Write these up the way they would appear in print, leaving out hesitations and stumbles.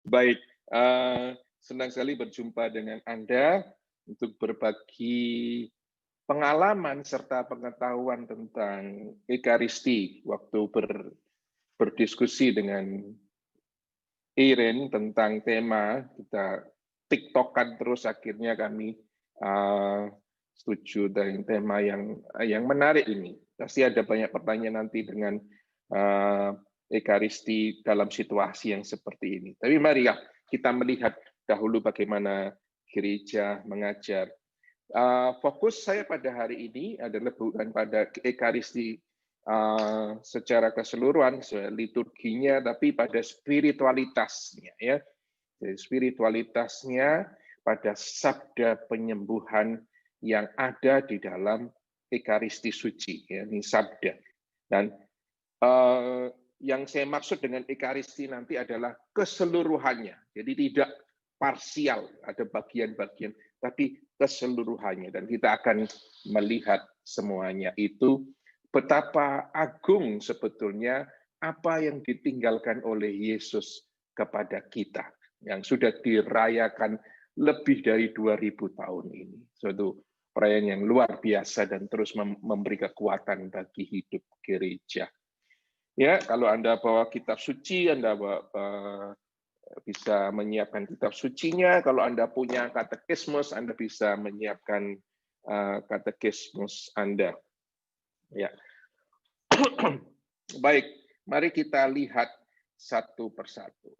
Baik, senang sekali berjumpa dengan Anda untuk berbagi pengalaman serta pengetahuan tentang Ekaristi waktu berdiskusi dengan Iren tentang tema kita tiktokan terus akhirnya kami setuju dengan tema yang menarik ini. Pasti ada banyak pertanyaan nanti dengan Ekaristi dalam situasi yang seperti ini. Tapi mari ya kita melihat dahulu bagaimana gereja mengajar. Fokus saya pada hari ini adalah bukan pada Ekaristi secara keseluruhan, liturginya, tapi pada spiritualitasnya, ya. Jadi spiritualitasnya pada sabda penyembuhan yang ada di dalam Ekaristi suci, ya, ini sabda. Dan yang saya maksud dengan Ekaristi nanti adalah keseluruhannya, jadi tidak parsial, ada bagian-bagian, tapi keseluruhannya. Dan kita akan melihat semuanya itu betapa agung sebetulnya apa yang ditinggalkan oleh Yesus kepada kita, yang sudah dirayakan lebih dari 2000 tahun ini. Suatu perayaan yang luar biasa dan terus memberi kekuatan bagi hidup gereja. Ya, kalau Anda bawa kitab suci, Anda bisa menyiapkan kitab sucinya. Kalau Anda punya katekismus, Anda bisa menyiapkan katekismus Anda. Ya. Baik, mari kita lihat satu persatu.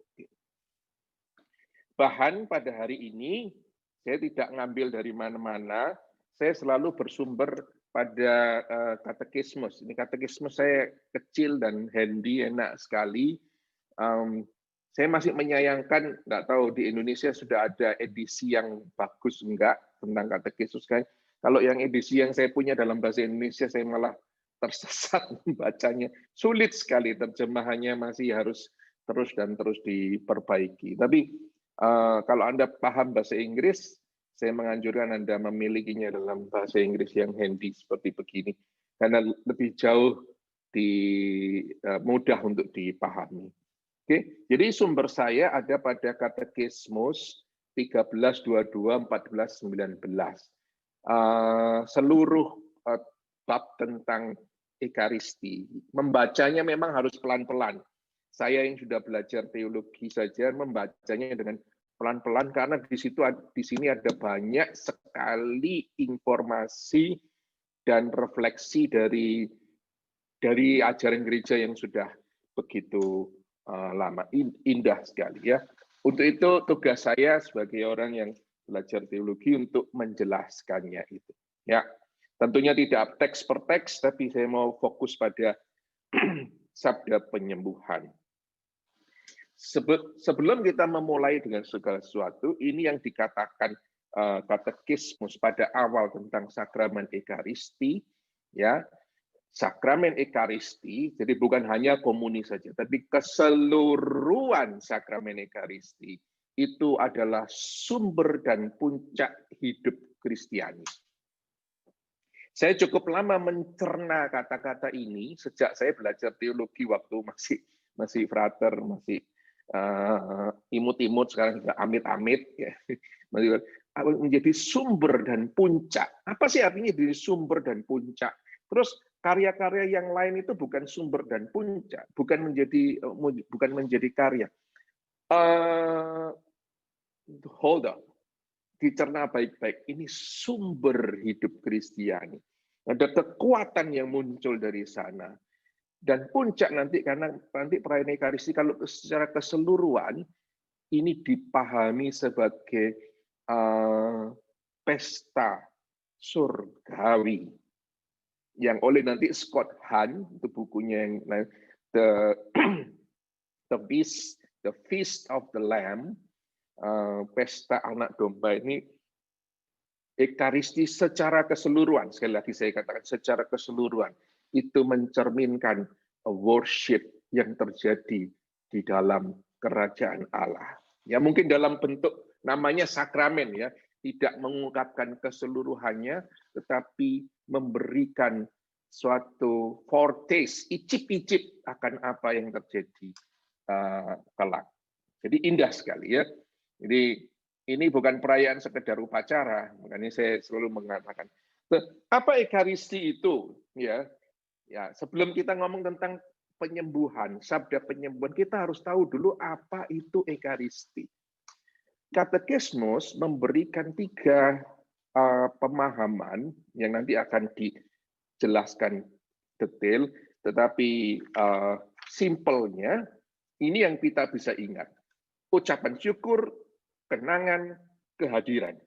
Bahan pada hari ini, saya tidak ngambil dari mana-mana, saya selalu bersumber pada katekismus. Ini katekismus saya kecil dan handy, enak sekali. Saya masih menyayangkan, nggak tahu di Indonesia sudah ada edisi yang bagus enggak tentang katekismus. Kalau yang edisi yang saya punya dalam bahasa Indonesia, saya malah tersesat membacanya. Sulit sekali, terjemahannya masih harus terus dan terus diperbaiki. Tapi kalau Anda paham bahasa Inggris, saya menganjurkan Anda memilikinya dalam bahasa Inggris yang handy seperti begini, karena lebih jauh mudah untuk dipahami. Oke, jadi sumber saya ada pada Katekismus 13:22-14:19. Seluruh bab tentang Ekaristi, membacanya memang harus pelan-pelan. Saya yang sudah belajar teologi saja membacanya dengan pelan-pelan karena di sini ada banyak sekali informasi dan refleksi dari ajaran gereja yang sudah begitu lama, indah sekali, ya. Untuk itu tugas saya sebagai orang yang belajar teologi untuk menjelaskannya itu, ya. Tentunya tidak teks per teks, tapi saya mau fokus pada sabda penyembuhan. Sebelum kita memulai dengan segala sesuatu, ini yang dikatakan katekismus pada awal tentang sakramen Ekaristi, ya. Sakramen Ekaristi, jadi bukan hanya komuni saja, tapi keseluruhan sakramen Ekaristi itu adalah sumber dan puncak hidup Kristiani. Saya cukup lama mencerna kata-kata ini sejak saya belajar teologi waktu masih frater, masih imut-imut, sekarang sudah amit-amit, ya. Menjadi sumber dan puncak. Apa sih artinya jadi sumber dan puncak? Terus karya-karya yang lain itu bukan sumber dan puncak, bukan menjadi karya. Hold on, dicerna baik-baik. Ini sumber hidup Kristiani. Ada kekuatan yang muncul dari sana. Dan puncak nanti, karena nanti perayaan Ekaristi kalau secara keseluruhan ini dipahami sebagai pesta surgawi yang oleh nanti Scott Hahn, itu bukunya yang the Feast of the Lamb, pesta anak domba ini, Ekaristi secara keseluruhan, sekali lagi saya katakan secara keseluruhan, itu mencerminkan worship yang terjadi di dalam kerajaan Allah. Ya mungkin dalam bentuk namanya sakramen, ya, tidak mengungkapkan keseluruhannya, tetapi memberikan suatu foretaste, icip-icip akan apa yang terjadi kelak. Jadi indah sekali ya. Jadi ini bukan perayaan sekedar upacara, makanya saya selalu mengatakan. Apa Ekaristi itu? Ya, sebelum kita ngomong tentang penyembuhan, sabda penyembuhan, kita harus tahu dulu apa itu Ekaristi. Katekismus memberikan 3 pemahaman yang nanti akan dijelaskan detail, tetapi simpelnya ini yang kita bisa ingat. Ucapan syukur, kenangan, kehadiran.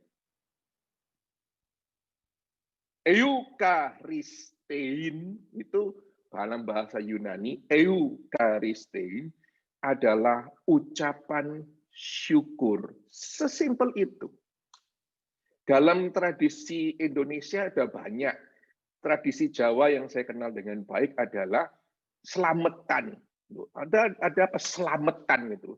Eukaristein itu dalam bahasa Yunani, eukaristein adalah ucapan syukur. Sesimpel itu. Dalam tradisi Indonesia ada banyak. Tradisi Jawa yang saya kenal dengan baik adalah selamatan. Ada apa selamatan itu?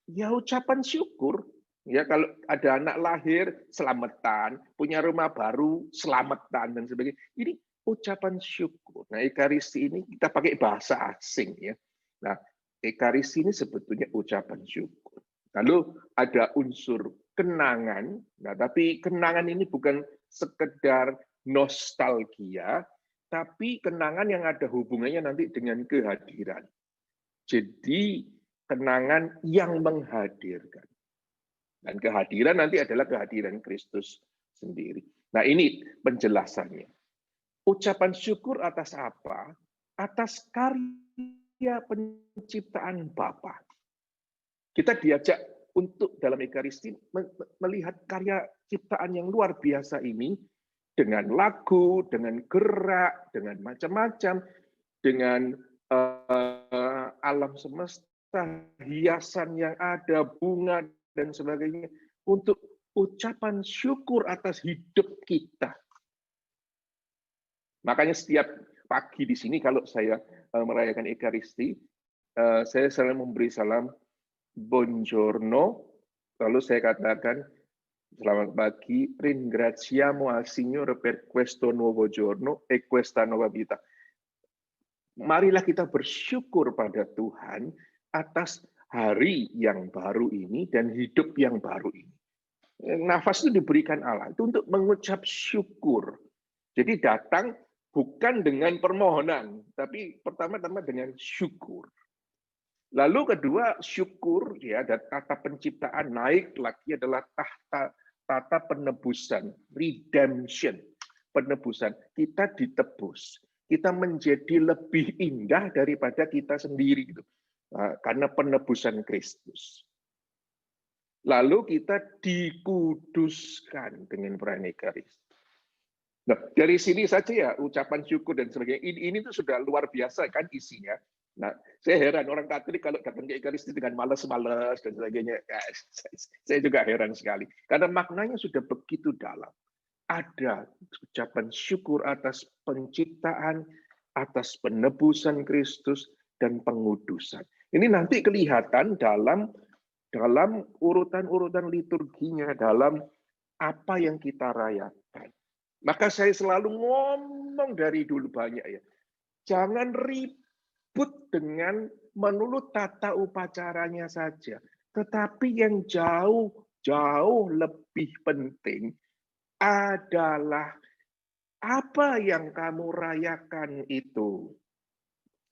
Ya ucapan syukur. Ya kalau ada anak lahir selamatan, punya rumah baru selamatan dan sebagainya. Ini ucapan syukur. Nah, Ekaristi ini kita pakai bahasa asing ya. Nah, Ekaristi ini sebetulnya ucapan syukur. Lalu ada unsur kenangan. Nah, tapi kenangan ini bukan sekedar nostalgia, tapi kenangan yang ada hubungannya nanti dengan kehadiran. Jadi kenangan yang menghadirkan. Dan kehadiran nanti adalah kehadiran Kristus sendiri. Nah, ini penjelasannya. Ucapan syukur atas apa? Atas karya penciptaan Bapa. Kita diajak untuk dalam Ekaristi melihat karya ciptaan yang luar biasa ini dengan lagu, dengan gerak, dengan macam-macam, dengan alam semesta, hiasan yang ada, bunga, dan sebagainya, untuk ucapan syukur atas hidup kita. Makanya setiap pagi di sini, kalau saya merayakan Ekaristi, saya selalu memberi salam, Buongiorno, lalu saya katakan, selamat pagi, ringraziamo al Signore per questo nuovo giorno e questa nuova vita. Marilah kita bersyukur pada Tuhan atas hari yang baru ini dan hidup yang baru ini. Nafas itu diberikan Allah itu untuk mengucap syukur. Jadi datang bukan dengan permohonan, tapi pertama-tama dengan syukur. Lalu kedua, syukur ya, dan tata penciptaan naik lagi adalah tata penebusan, redemption, penebusan. Kita ditebus, kita menjadi lebih indah daripada kita sendiri gitu. Karena penebusan Kristus. Lalu kita dikuduskan dengan perayaan Ekaristi. Nah, dari sini saja ya ucapan syukur dan sebagainya. Ini tuh sudah luar biasa kan isinya. Nah, saya heran orang Katolik kalau datang ke Ekaristi dengan malas-malas dan sebagainya. Ya, saya juga heran sekali. Karena maknanya sudah begitu dalam. Ada ucapan syukur atas penciptaan, atas penebusan Kristus, dan pengudusan. Ini nanti kelihatan dalam urutan-urutan liturginya, dalam apa yang kita rayakan. Maka saya selalu ngomong dari dulu banyak ya. Jangan ribut dengan menurut tata upacaranya saja. Tetapi yang jauh lebih penting adalah apa yang kamu rayakan itu.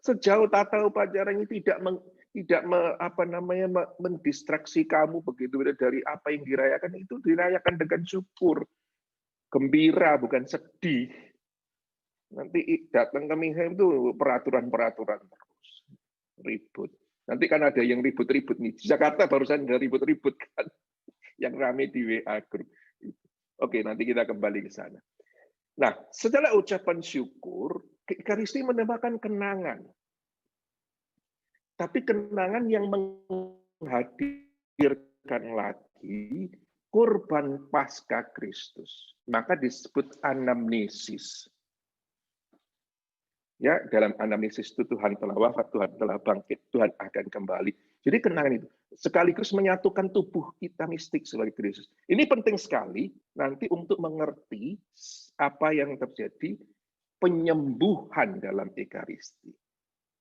Sejauh tata upacaranya tidak mendistraksi kamu begitu dari apa yang dirayakan, itu dirayakan dengan syukur, gembira bukan sedih. Nanti datang ke misa itu peraturan terus, ribut. Nanti kan ada yang ribut-ribut nih. Di Jakarta barusan ada ribut-ribut kan, yang rame di WA group. Oke, nanti kita kembali ke sana. Nah, setelah ucapan syukur, Ekaristi menambahkan kenangan. Tapi kenangan yang menghadirkan lagi kurban Paskah Kristus. Maka disebut anamnesis. Ya, dalam anamnesis itu Tuhan telah wafat, Tuhan telah bangkit, Tuhan akan kembali. Jadi kenangan itu sekaligus menyatukan tubuh kita mistik sebagai Kristus. Ini penting sekali nanti untuk mengerti apa yang terjadi penyembuhan dalam Ekaristi.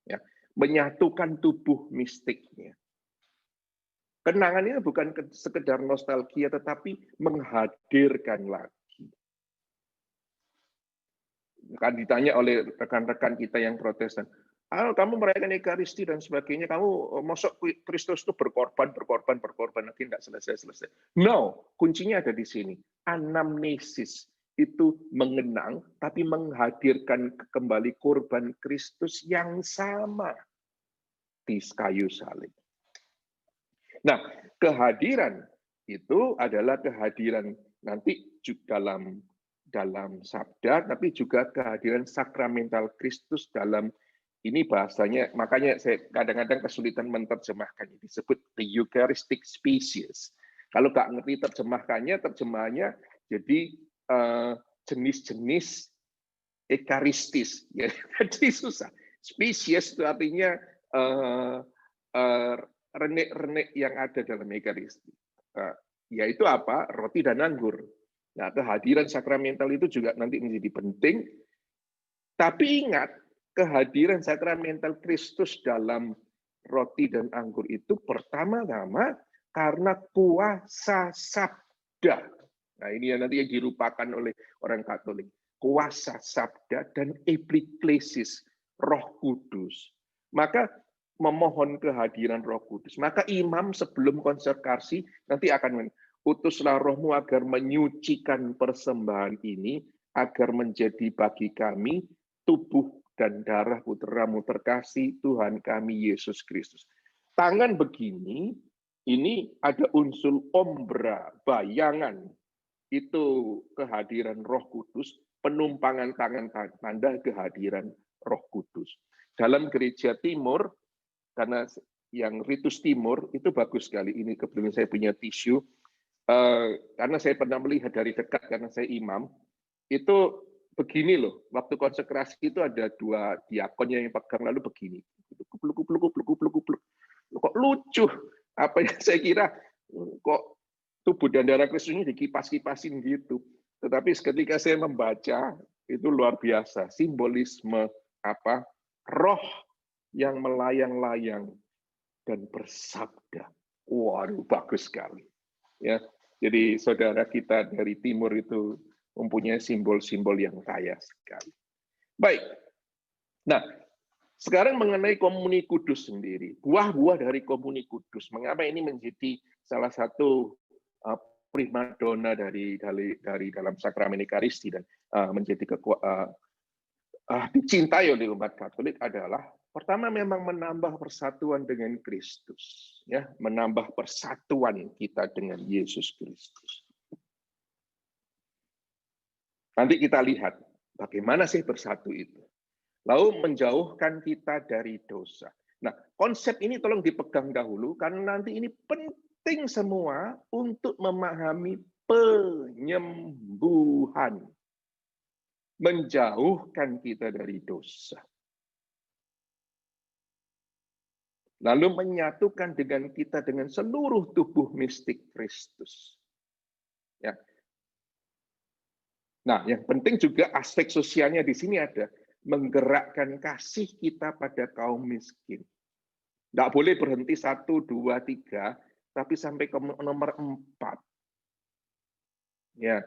Ya, menyatukan tubuh mistiknya. Kenangan ini bukan sekedar nostalgia, tetapi menghadirkan lagi. Kan ditanya oleh rekan-rekan kita yang Protestan, kamu merayakan Ekaristi dan sebagainya, kamu masuk Kristus itu berkorban, nanti tidak selesai. No, kuncinya ada di sini. Anamnesis itu mengenang, tapi menghadirkan kembali korban Kristus yang sama di kayu salib. Nah, kehadiran itu adalah kehadiran nanti dalam sabda, tapi juga kehadiran sakramental Kristus dalam ini bahasanya, makanya saya kadang-kadang kesulitan menerjemahkannya, disebut the Eucharistic species. Kalau nggak ngerti terjemahannya jadi jenis-jenis ekaristis. Ya, jadi susah. Spesies itu artinya renek-renek yang ada dalam Ekaristi. Yaitu apa? Roti dan anggur. Nah, kehadiran sakramental itu juga nanti menjadi penting. Tapi ingat, kehadiran sakramental Kristus dalam roti dan anggur itu pertama-tama karena kuasa sabda. Nah, ini yang nanti yang dirupakan oleh orang Katolik. Kuasa sabda dan epiklesis, Roh Kudus. Maka memohon kehadiran Roh Kudus. Maka imam sebelum konsekrasi nanti akan utuslah rohmu agar menyucikan persembahan ini, agar menjadi bagi kami tubuh dan darah putramu terkasih Tuhan kami Yesus Kristus. Tangan begini, ini ada unsur ombra, bayangan. Itu kehadiran Roh Kudus, penumpangan tangan tanda kehadiran Roh Kudus. Dalam gereja Timur, karena yang ritus Timur itu bagus sekali. Ini kebetulan saya punya tisu. Karena saya pernah melihat dari dekat, karena saya imam, itu begini loh. Waktu konsekrasi itu ada 2 diakon yang pegang lalu begini. Kok lucu? Apa yang saya kira kok tubuh dan darah Kristus ini dikipas-kipasin gitu. Tetapi ketika saya membaca itu luar biasa. Simbolisme apa? Roh yang melayang-layang dan bersabda. Waduh, bagus sekali. Ya, jadi saudara kita dari timur itu mempunyai simbol-simbol yang kaya sekali. Baik. Nah, sekarang mengenai komuni kudus sendiri. Buah-buah dari komuni kudus. Mengapa ini menjadi salah satu primadona dari dalam sakramen Ekaristi dan menjadi dicintai oleh umat Katolik adalah pertama memang menambah persatuan dengan Kristus, ya, menambah persatuan kita dengan Yesus Kristus. Nanti kita lihat bagaimana sih bersatu itu. Lalu menjauhkan kita dari dosa. Nah, konsep ini tolong dipegang dahulu karena nanti ini penting semua untuk memahami penyembuhan. Menjauhkan kita dari dosa. Lalu menyatukan dengan kita dengan seluruh tubuh mistik Kristus. Ya. Nah, yang penting juga aspek sosialnya di sini ada. Menggerakkan kasih kita pada kaum miskin. Tidak boleh berhenti 1, 2, 3, tapi sampai ke nomor 4. Ya.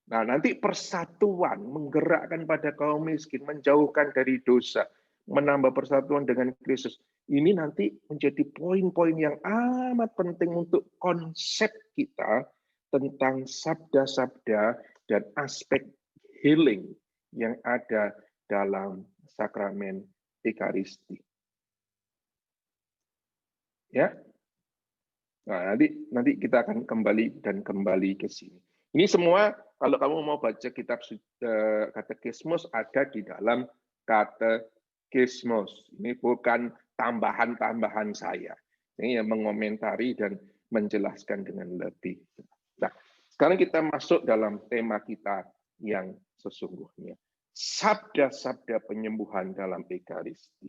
Nah, nanti persatuan menggerakkan pada kaum miskin, menjauhkan dari dosa, menambah persatuan dengan Kristus. Ini nanti menjadi poin-poin yang amat penting untuk konsep kita tentang sabda-sabda dan aspek healing yang ada dalam sakramen Ekaristi. Ya. Nah, nanti kita akan kembali ke sini. Ini semua kalau kamu mau baca kitab katekismus ada di dalam katekismus. Ini bukan tambahan-tambahan saya. Ini yang mengomentari dan menjelaskan dengan lebih. Nah, sekarang kita masuk dalam tema kita yang sesungguhnya. Sabda-sabda penyembuhan dalam Ekaristi.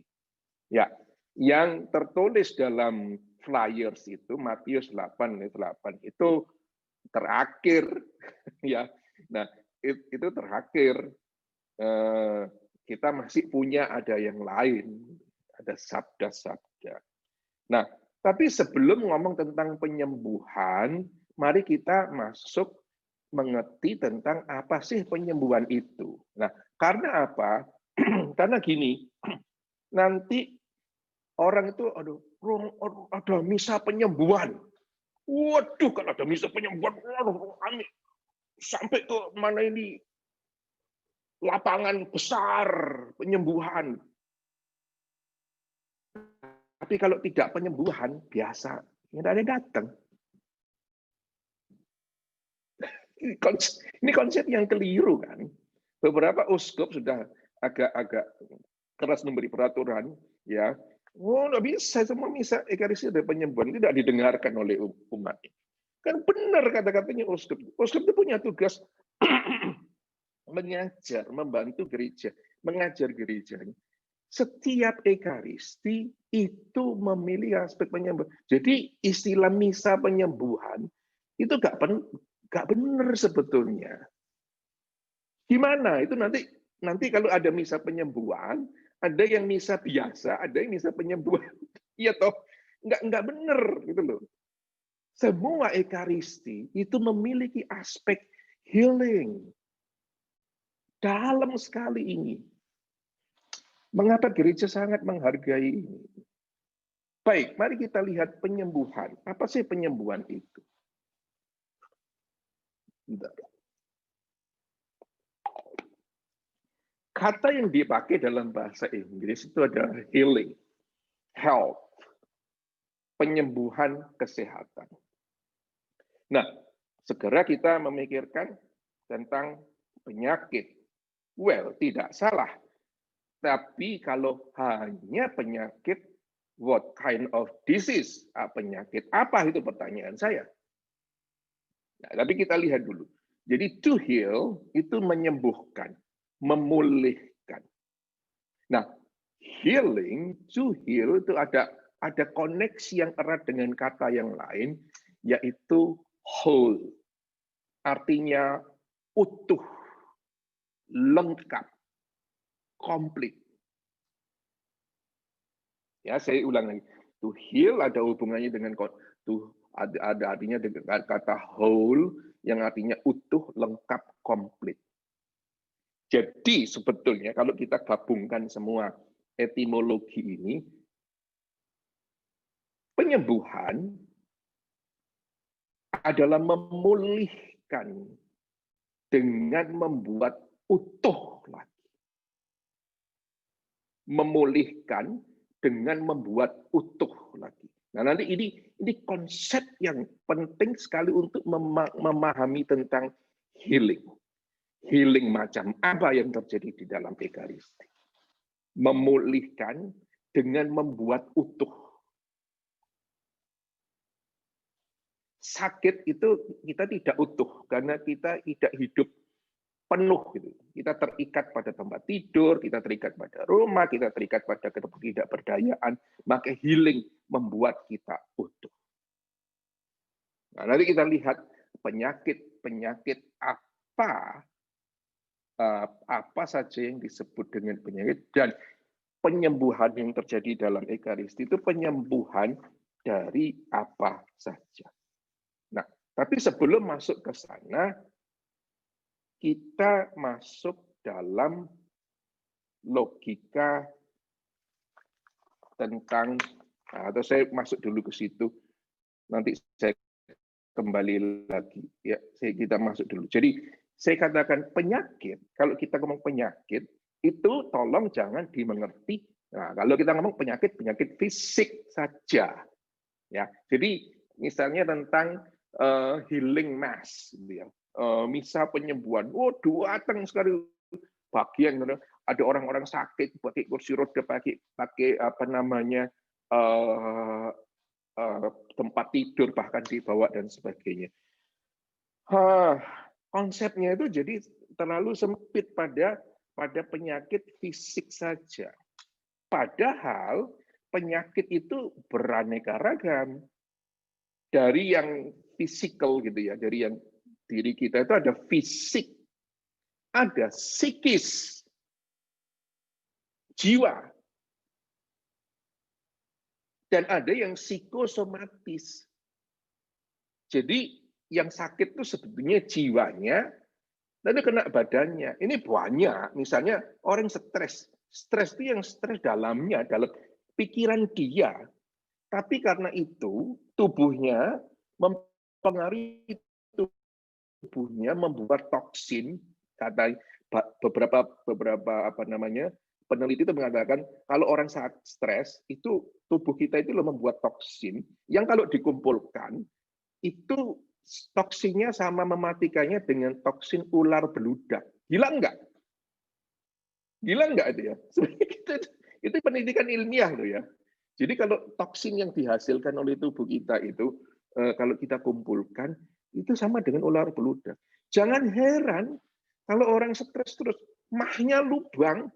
Ya, yang tertulis dalam flyers itu Matius 8:8 itu terakhir ya. Nah, itu terakhir. Kita masih punya ada yang lain, ada sabda-sabda. Nah, Tapi sebelum ngomong tentang penyembuhan, mari kita masuk mengerti tentang apa sih penyembuhan itu. Nah, karena apa? Karena gini, nanti orang itu, aduh, ada misa penyembuhan. Waduh, kalau ada misa penyembuhan, waduh, sampai ke mana ini lapangan besar penyembuhan. Tapi kalau tidak penyembuhan, biasa, tidak ada yang datang. Ini konsep yang keliru kan. Beberapa uskup sudah agak-agak keras memberi peraturan, ya. Oh, nggak bisa semua misa ekaristi ada penyembuhan tidak didengarkan oleh umat. Kan benar kata-katanya uskup. Uskup itu punya tugas mengajar, membantu gereja, mengajar gerejanya. Setiap ekaristi itu memilih aspek penyembuhan. Jadi istilah misa penyembuhan itu nggak benar sebetulnya. Gimana? Itu nanti kalau ada misa penyembuhan, ada yang misa biasa, ada yang misa penyembuhan. Iya toh, nggak benar gitu loh. Semua ekaristi itu memiliki aspek healing. Dalam sekali ini. Mengapa gereja sangat menghargai ini? Baik, mari kita lihat penyembuhan. Apa sih penyembuhan itu? Bentar. Kata yang dipakai dalam bahasa Inggris itu adalah healing, health, penyembuhan kesehatan. Nah, segera kita memikirkan tentang penyakit. Well, tidak salah. Tapi kalau hanya penyakit, what kind of disease? Penyakit apa itu pertanyaan saya. Nah, tapi kita lihat dulu. Jadi to heal itu menyembuhkan, memulihkan. Nah, healing, to heal itu ada koneksi yang erat dengan kata yang lain, yaitu whole. Artinya utuh, lengkap, komplit. Ya, saya ulang lagi. To heal ada hubungannya dengan ada artinya dengan kata whole yang artinya utuh, lengkap, komplit. Jadi sebetulnya kalau kita gabungkan semua etimologi ini, penyembuhan adalah memulihkan dengan membuat utuh lagi. Memulihkan dengan membuat utuh lagi. Nah, nanti ini konsep yang penting sekali untuk memahami tentang healing. Healing macam apa yang terjadi di dalam ekaristi. Memulihkan dengan membuat utuh. Sakit itu kita tidak utuh karena kita tidak hidup penuh gitu. Kita terikat pada tempat tidur, kita terikat pada rumah, kita terikat pada ketidakberdayaan, maka healing membuat kita utuh. Nah, nanti kita lihat penyakit apa saja yang disebut dengan penyakit dan penyembuhan yang terjadi dalam ekaristi itu penyembuhan dari apa saja. Nah, tapi sebelum masuk ke sana, kita masuk dalam logika tentang, atau saya masuk dulu ke situ, nanti saya kembali lagi. Ya, kita masuk dulu. Jadi, saya katakan penyakit, kalau kita ngomong penyakit, itu tolong jangan dimengerti. Nah, kalau kita ngomong penyakit fisik saja. Ya, jadi misalnya tentang healing mass, gitu ya. Misa penyembuhan. Oh, datang sekali bagian ada orang-orang sakit pakai kursi roda, pakai apa namanya tempat tidur bahkan dibawa dan sebagainya. Konsepnya itu jadi terlalu sempit pada penyakit fisik saja. Padahal penyakit itu beraneka ragam. Dari yang fisikal gitu ya, dari yang diri kita itu ada fisik, ada psikis, jiwa. Dan ada yang psikosomatis. Jadi yang sakit itu sebetulnya jiwanya, lalu kena badannya. Ini banyak, misalnya orang stres. Stres itu yang stres dalamnya, dalam pikiran dia. Tapi karena itu, tubuhnya mempengaruhi tubuhnya membuat toksin. Kata beberapa apa namanya peneliti itu mengatakan kalau orang saat stres itu tubuh kita itu membuat toksin yang kalau dikumpulkan itu toksinnya sama mematikannya dengan toksin ular beludak. Gila enggak? Gila enggak itu ya? Itu penelitian ilmiah loh ya. Jadi kalau toksin yang dihasilkan oleh tubuh kita itu kalau kita kumpulkan itu sama dengan ular beludak. Jangan heran kalau orang stres terus mahnya lubang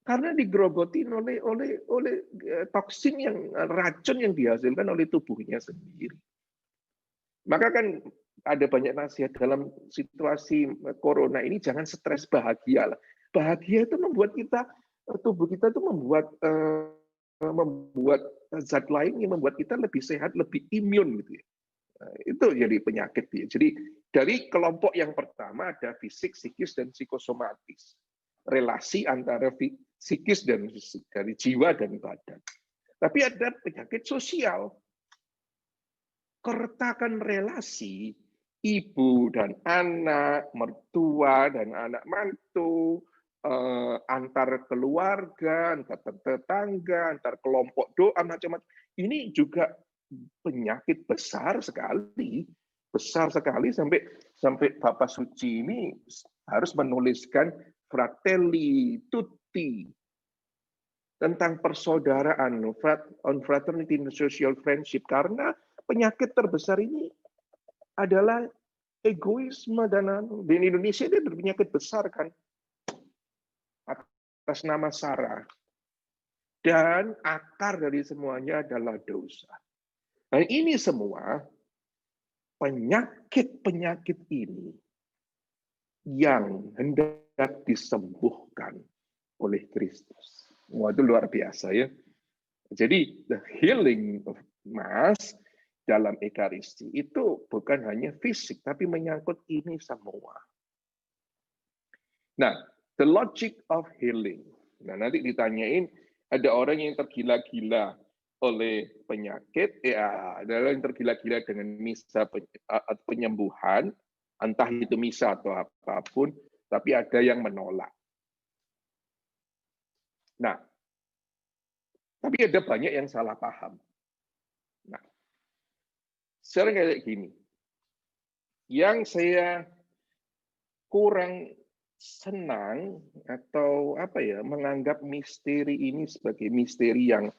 karena digerogotin oleh toksin yang racun yang dihasilkan oleh tubuhnya sendiri. Maka kan ada banyak nasihat dalam situasi corona ini, jangan stres, bahagia. Bahagia itu membuat kita, tubuh kita itu membuat zat lain yang membuat kita lebih sehat, lebih imun gitu ya. Itu jadi penyakit ya. Jadi dari kelompok yang pertama ada fisik, psikis, dan psikosomatis. Relasi antara psikis dan dari jiwa dan badan. Tapi ada penyakit sosial. Keretakan relasi ibu dan anak, mertua dan anak mantu, antar keluarga, antar tetangga, antar kelompok doa, macam-macam. Ini juga penyakit besar sekali sampai Bapak Suci ini harus menuliskan Fratelli Tutti tentang persaudaraan, on fraternity and social friendship, karena penyakit terbesar ini adalah egoisme dan di Indonesia itu penyakit besar kan atas nama Sarah. Dan akar dari semuanya adalah dosa. Nah, ini semua penyakit-penyakit ini yang hendak disembuhkan oleh Kristus. Wah, itu luar biasa ya. Jadi the healing of Mass dalam Ekaristi itu bukan hanya fisik, tapi menyangkut ini semua. Nah, the logic of healing. Nah, nanti ditanyain, ada orang yang tergila-gila oleh penyakit, ya, ada yang tergila-gila dengan misa penyembuhan, entah itu misa atau apapun, tapi ada yang menolak. Nah, tapi ada banyak yang salah paham. Nah, sekarang kayak gini, yang saya kurang senang atau apa ya menganggap misteri ini sebagai misteri yang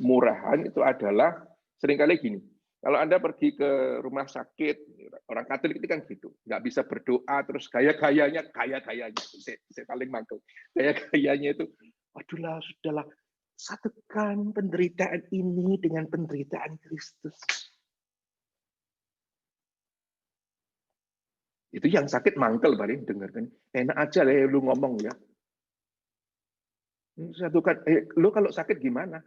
murahan itu adalah seringkali gini. Kalau Anda pergi ke rumah sakit, orang Katolik itu kan gitu, nggak bisa berdoa terus gaya-gayanya, saya paling mangkel. Gaya-gayanya itu, aduhlah, sudahlah, satukan penderitaan ini dengan penderitaan Kristus. Itu yang sakit mangkel paling dengarkan. Enak aja lah lu ngomong ya. Satukan, lu kalau sakit gimana?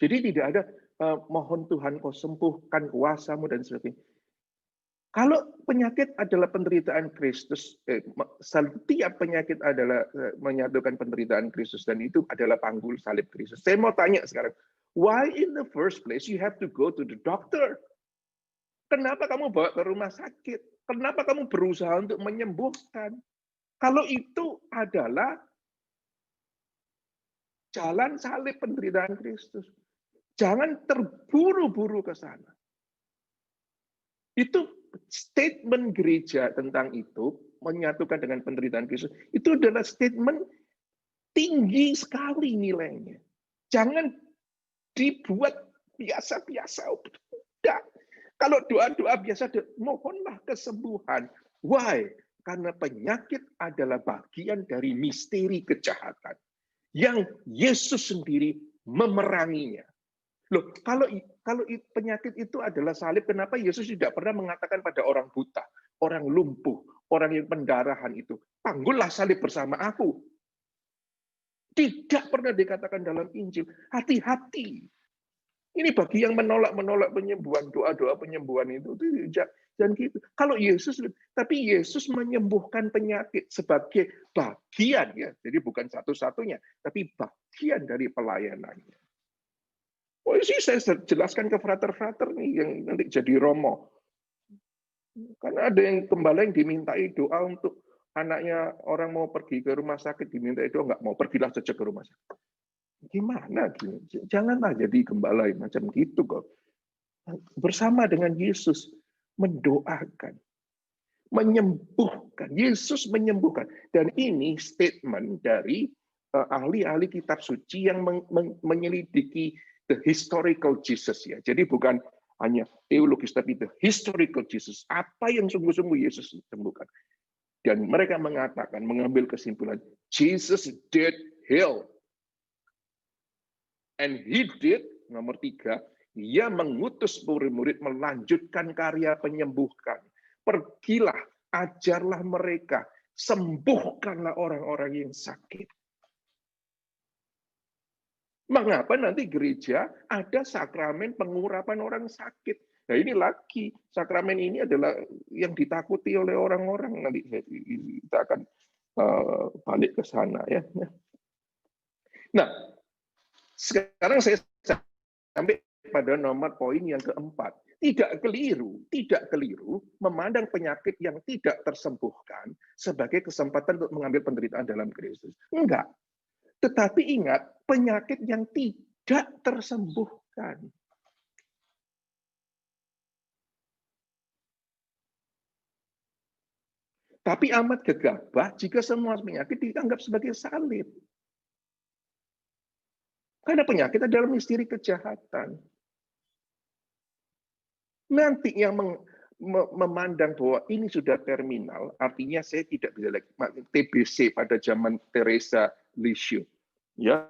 Jadi tidak ada mohon Tuhan kau sembuhkan kuasamu dan sebagainya. Kalau penyakit adalah penderitaan Kristus, setiap penyakit adalah menyatukan penderitaan Kristus dan itu adalah panggul salib Kristus. Saya mau tanya sekarang, why in the first place you have to go to the doctor? Kenapa kamu bawa ke rumah sakit? Kenapa kamu berusaha untuk menyembuhkan? Kalau itu adalah jalan salib penderitaan Kristus. Jangan terburu-buru ke sana. Itu statement gereja tentang itu, menyatukan dengan penderitaan Kristus, itu adalah statement tinggi sekali nilainya. Jangan dibuat biasa-biasa. Tidak. Kalau doa-doa biasa, mohonlah kesembuhan. Why? Karena penyakit adalah bagian dari misteri kejahatan yang Yesus sendiri memeranginya. Loh, kalau penyakit itu adalah salib, kenapa Yesus tidak pernah mengatakan pada orang buta, orang lumpuh, orang yang pendarahan itu, panggullah salib bersama aku. Tidak pernah dikatakan dalam Injil. Hati-hati. Ini bagi yang menolak penyembuhan, doa-doa penyembuhan itu jangan gitu. Kalau Yesus, tapi Yesus menyembuhkan penyakit sebagai bagian ya. Jadi bukan satu-satunya, tapi bagian dari pelayanannya. Oh sih saya jelaskan ke frater-frater nih yang nanti jadi romo. Karena ada yang gembala yang dimintai doa untuk anaknya orang mau pergi ke rumah sakit, dimintai doa nggak mau, pergilah saja ke rumah sakit. Gimana? Janganlah jadi gembala macam gitu kok. Bersama dengan Yesus mendoakan, menyembuhkan. Yesus menyembuhkan. Dan ini statement dari ahli-ahli kitab suci yang menyelidiki the historical Jesus ya. Jadi bukan hanya teologis tapi the historical Jesus. Apa yang sungguh-sungguh Yesus sembuhkan. Dan mereka mengatakan, mengambil kesimpulan, Jesus did heal. And he did, nomor 3, ia mengutus murid-murid melanjutkan karya penyembuhan. Pergilah, ajarlah mereka, sembuhkanlah orang-orang yang sakit. Mengapa nanti gereja ada sakramen pengurapan orang sakit? Nah ini lagi, sakramen ini adalah yang ditakuti oleh orang-orang. Nanti kita akan balik ke sana ya. Nah, sekarang saya sampai pada nomor poin yang keempat. Tidak keliru memandang penyakit yang tidak tersembuhkan sebagai kesempatan untuk mengambil penderitaan dalam Kristus. Enggak. Tetapi ingat, penyakit yang tidak tersembuhkan. Tapi amat gegabah jika semua penyakit dianggap sebagai salib. Karena penyakit adalah misteri kejahatan. Nanti yang memandang bahwa ini sudah terminal, artinya saya tidak bisa lagi TBC pada zaman Teresa Lisieux, ya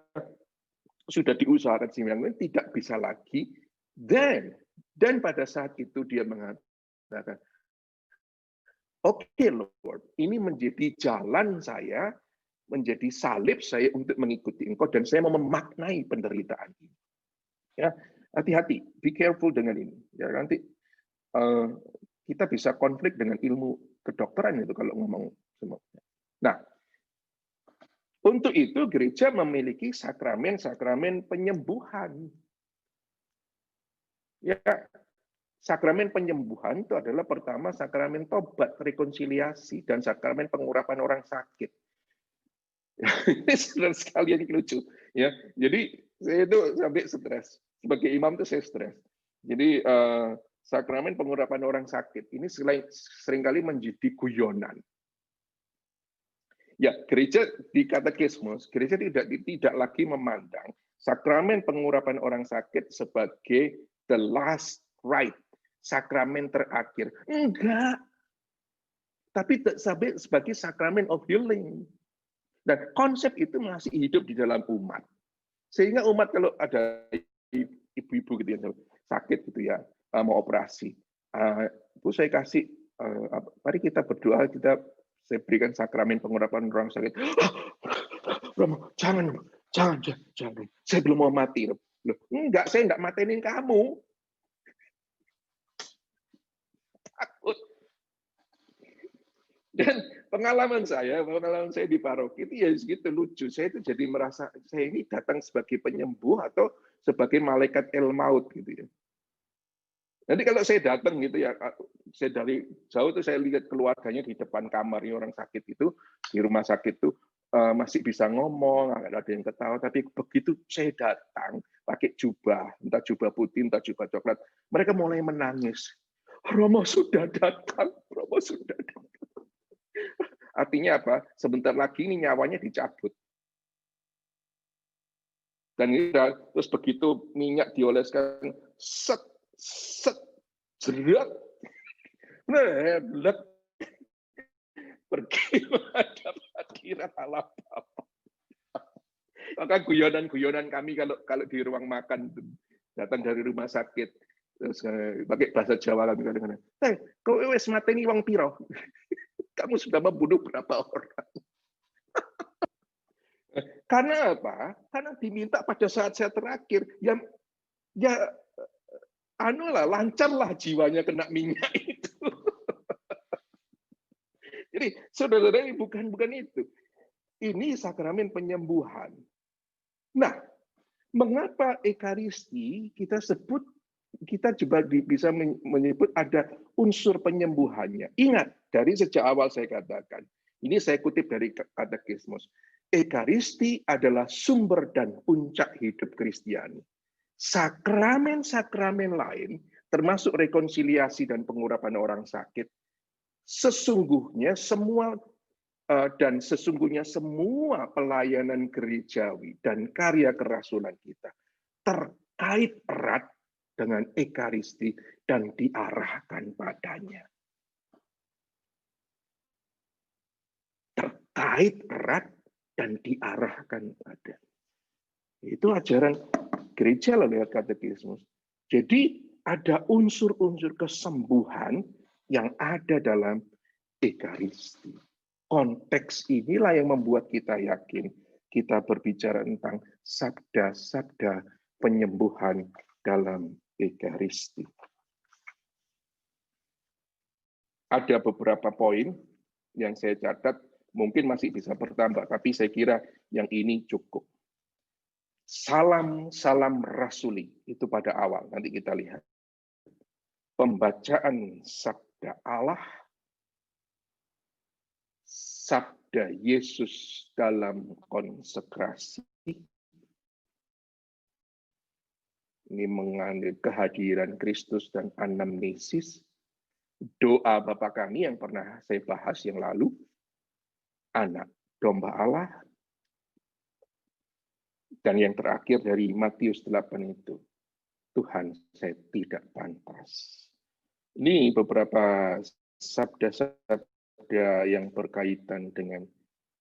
sudah diusahakan tidak bisa lagi. Dan pada saat itu dia mengatakan, oke, Lord, ini menjadi jalan saya, menjadi salib saya untuk mengikuti Engkau dan saya mau memaknai penderitaan ini. Ya, hati-hati, be careful dengan ini. Ya nanti kita bisa konflik dengan ilmu kedokteran itu kalau ngomong semua. Nah, untuk itu gereja memiliki sakramen-sakramen penyembuhan. Ya, sakramen penyembuhan itu adalah pertama sakramen tobat, rekonsiliasi, dan sakramen pengurapan orang sakit. Ini saudara sekalian lucu, ya. Jadi saya itu sampai stres. Sebagai imam itu saya stres. Jadi sakramen pengurapan orang sakit ini seringkali menjadi guyonan. Ya, gereja di katekismus, gereja tidak lagi memandang sakramen pengurapan orang sakit sebagai the last rite, sakramen terakhir. Enggak. Tapi sebagai sakramen of healing. Dan konsep itu masih hidup di dalam umat. Sehingga umat kalau ada ibu-ibu gitu ya, sakit gitu ya, mau operasi. Bu saya kasih, mari kita berdoa, saya berikan sakramen pengurapan orang sakit. Romo, jangan. Saya belum mau mati. Loh, enggak, saya enggak matenin kamu. Takut. Dan pengalaman saya di paroki itu ya segitu lucu. Saya itu jadi merasa saya ini datang sebagai penyembuh atau sebagai malaikat El Maut gitu ya. Nanti kalau saya datang gitu ya, saya dari jauh tuh saya lihat keluarganya di depan kamarnya orang sakit itu, di rumah sakit itu masih bisa ngomong, nggak ada yang ketawa. Tapi begitu saya datang pakai jubah, entah jubah putih, entah jubah coklat, mereka mulai menangis. Romo sudah datang, Romo sudah datang. Artinya apa? Sebentar lagi ini nyawanya dicabut. Dan ini terus begitu minyak dioleskan, set, jerat, belet, pergi menghadap hadirat Allah Bapa. Maka guyonan kami kalau di ruang makan datang dari rumah sakit, terus pakai bahasa Jawa kami kadang-kadang, kau wes mateni wong piro? Kamu sudah membunuh berapa orang? Karena apa? Karena diminta pada saat-saat terakhir, ya lancarlah jiwanya kena minyak itu. Jadi saudara-saudara, bukan itu. Ini sakramen penyembuhan. Nah, mengapa Ekaristi kita juga bisa menyebut ada unsur penyembuhannya. Ingat, dari sejak awal saya katakan, ini saya kutip dari Katekismus, Ekaristi adalah sumber dan puncak hidup Kristiani. Sakramen-sakramen lain, termasuk rekonsiliasi dan pengurapan orang sakit, sesungguhnya semua pelayanan gerejawi dan karya kerasulan kita terkait erat dengan Ekaristi dan diarahkan padanya. Terkait erat dan diarahkan padanya. Itu ajaran gereja lewat katekismus. Jadi ada unsur-unsur kesembuhan yang ada dalam Ekaristi. Konteks inilah yang membuat kita yakin kita berbicara tentang sabda-sabda penyembuhan dalam Ekaristi. Ada beberapa poin yang saya catat, mungkin masih bisa bertambah, tapi saya kira yang ini cukup. Salam rasuli, itu pada awal, nanti kita lihat. Pembacaan sabda Allah, sabda Yesus dalam konsekrasi, ini mengandung kehadiran Kristus dan anamnesis, doa Bapa kami yang pernah saya bahas yang lalu, anak domba Allah, dan yang terakhir dari Matius 8 itu, Tuhan saya tidak pantas. Ini beberapa sabda-sabda yang berkaitan dengan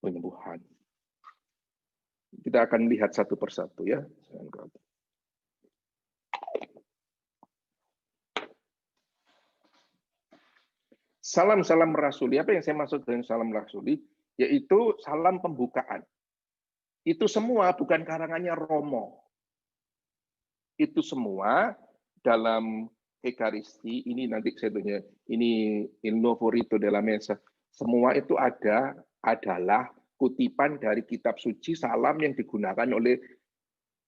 penyembuhan. Kita akan lihat satu persatu ya. Salam rasuli. Apa yang saya maksud dengan salam rasuli? Yaitu salam pembukaan. Itu semua bukan karangannya Romo. Itu semua dalam Ekaristi, ini nanti saya tanya, ini Il Nuovo Rito della Messa. Semua itu adalah kutipan dari kitab suci salam yang digunakan oleh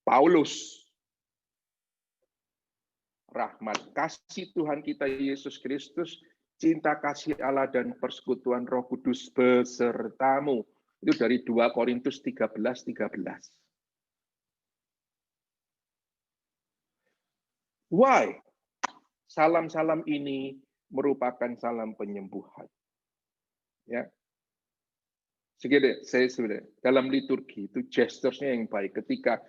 Paulus. Rahmat kasih Tuhan kita Yesus Kristus, cinta kasih Allah dan persekutuan Roh Kudus besertamu. Itu dari 2 Korintus 13:13. Why? Salam-salam ini merupakan salam penyembuhan. Ya. Saya dalam liturgi itu gesturnya yang baik. Ketika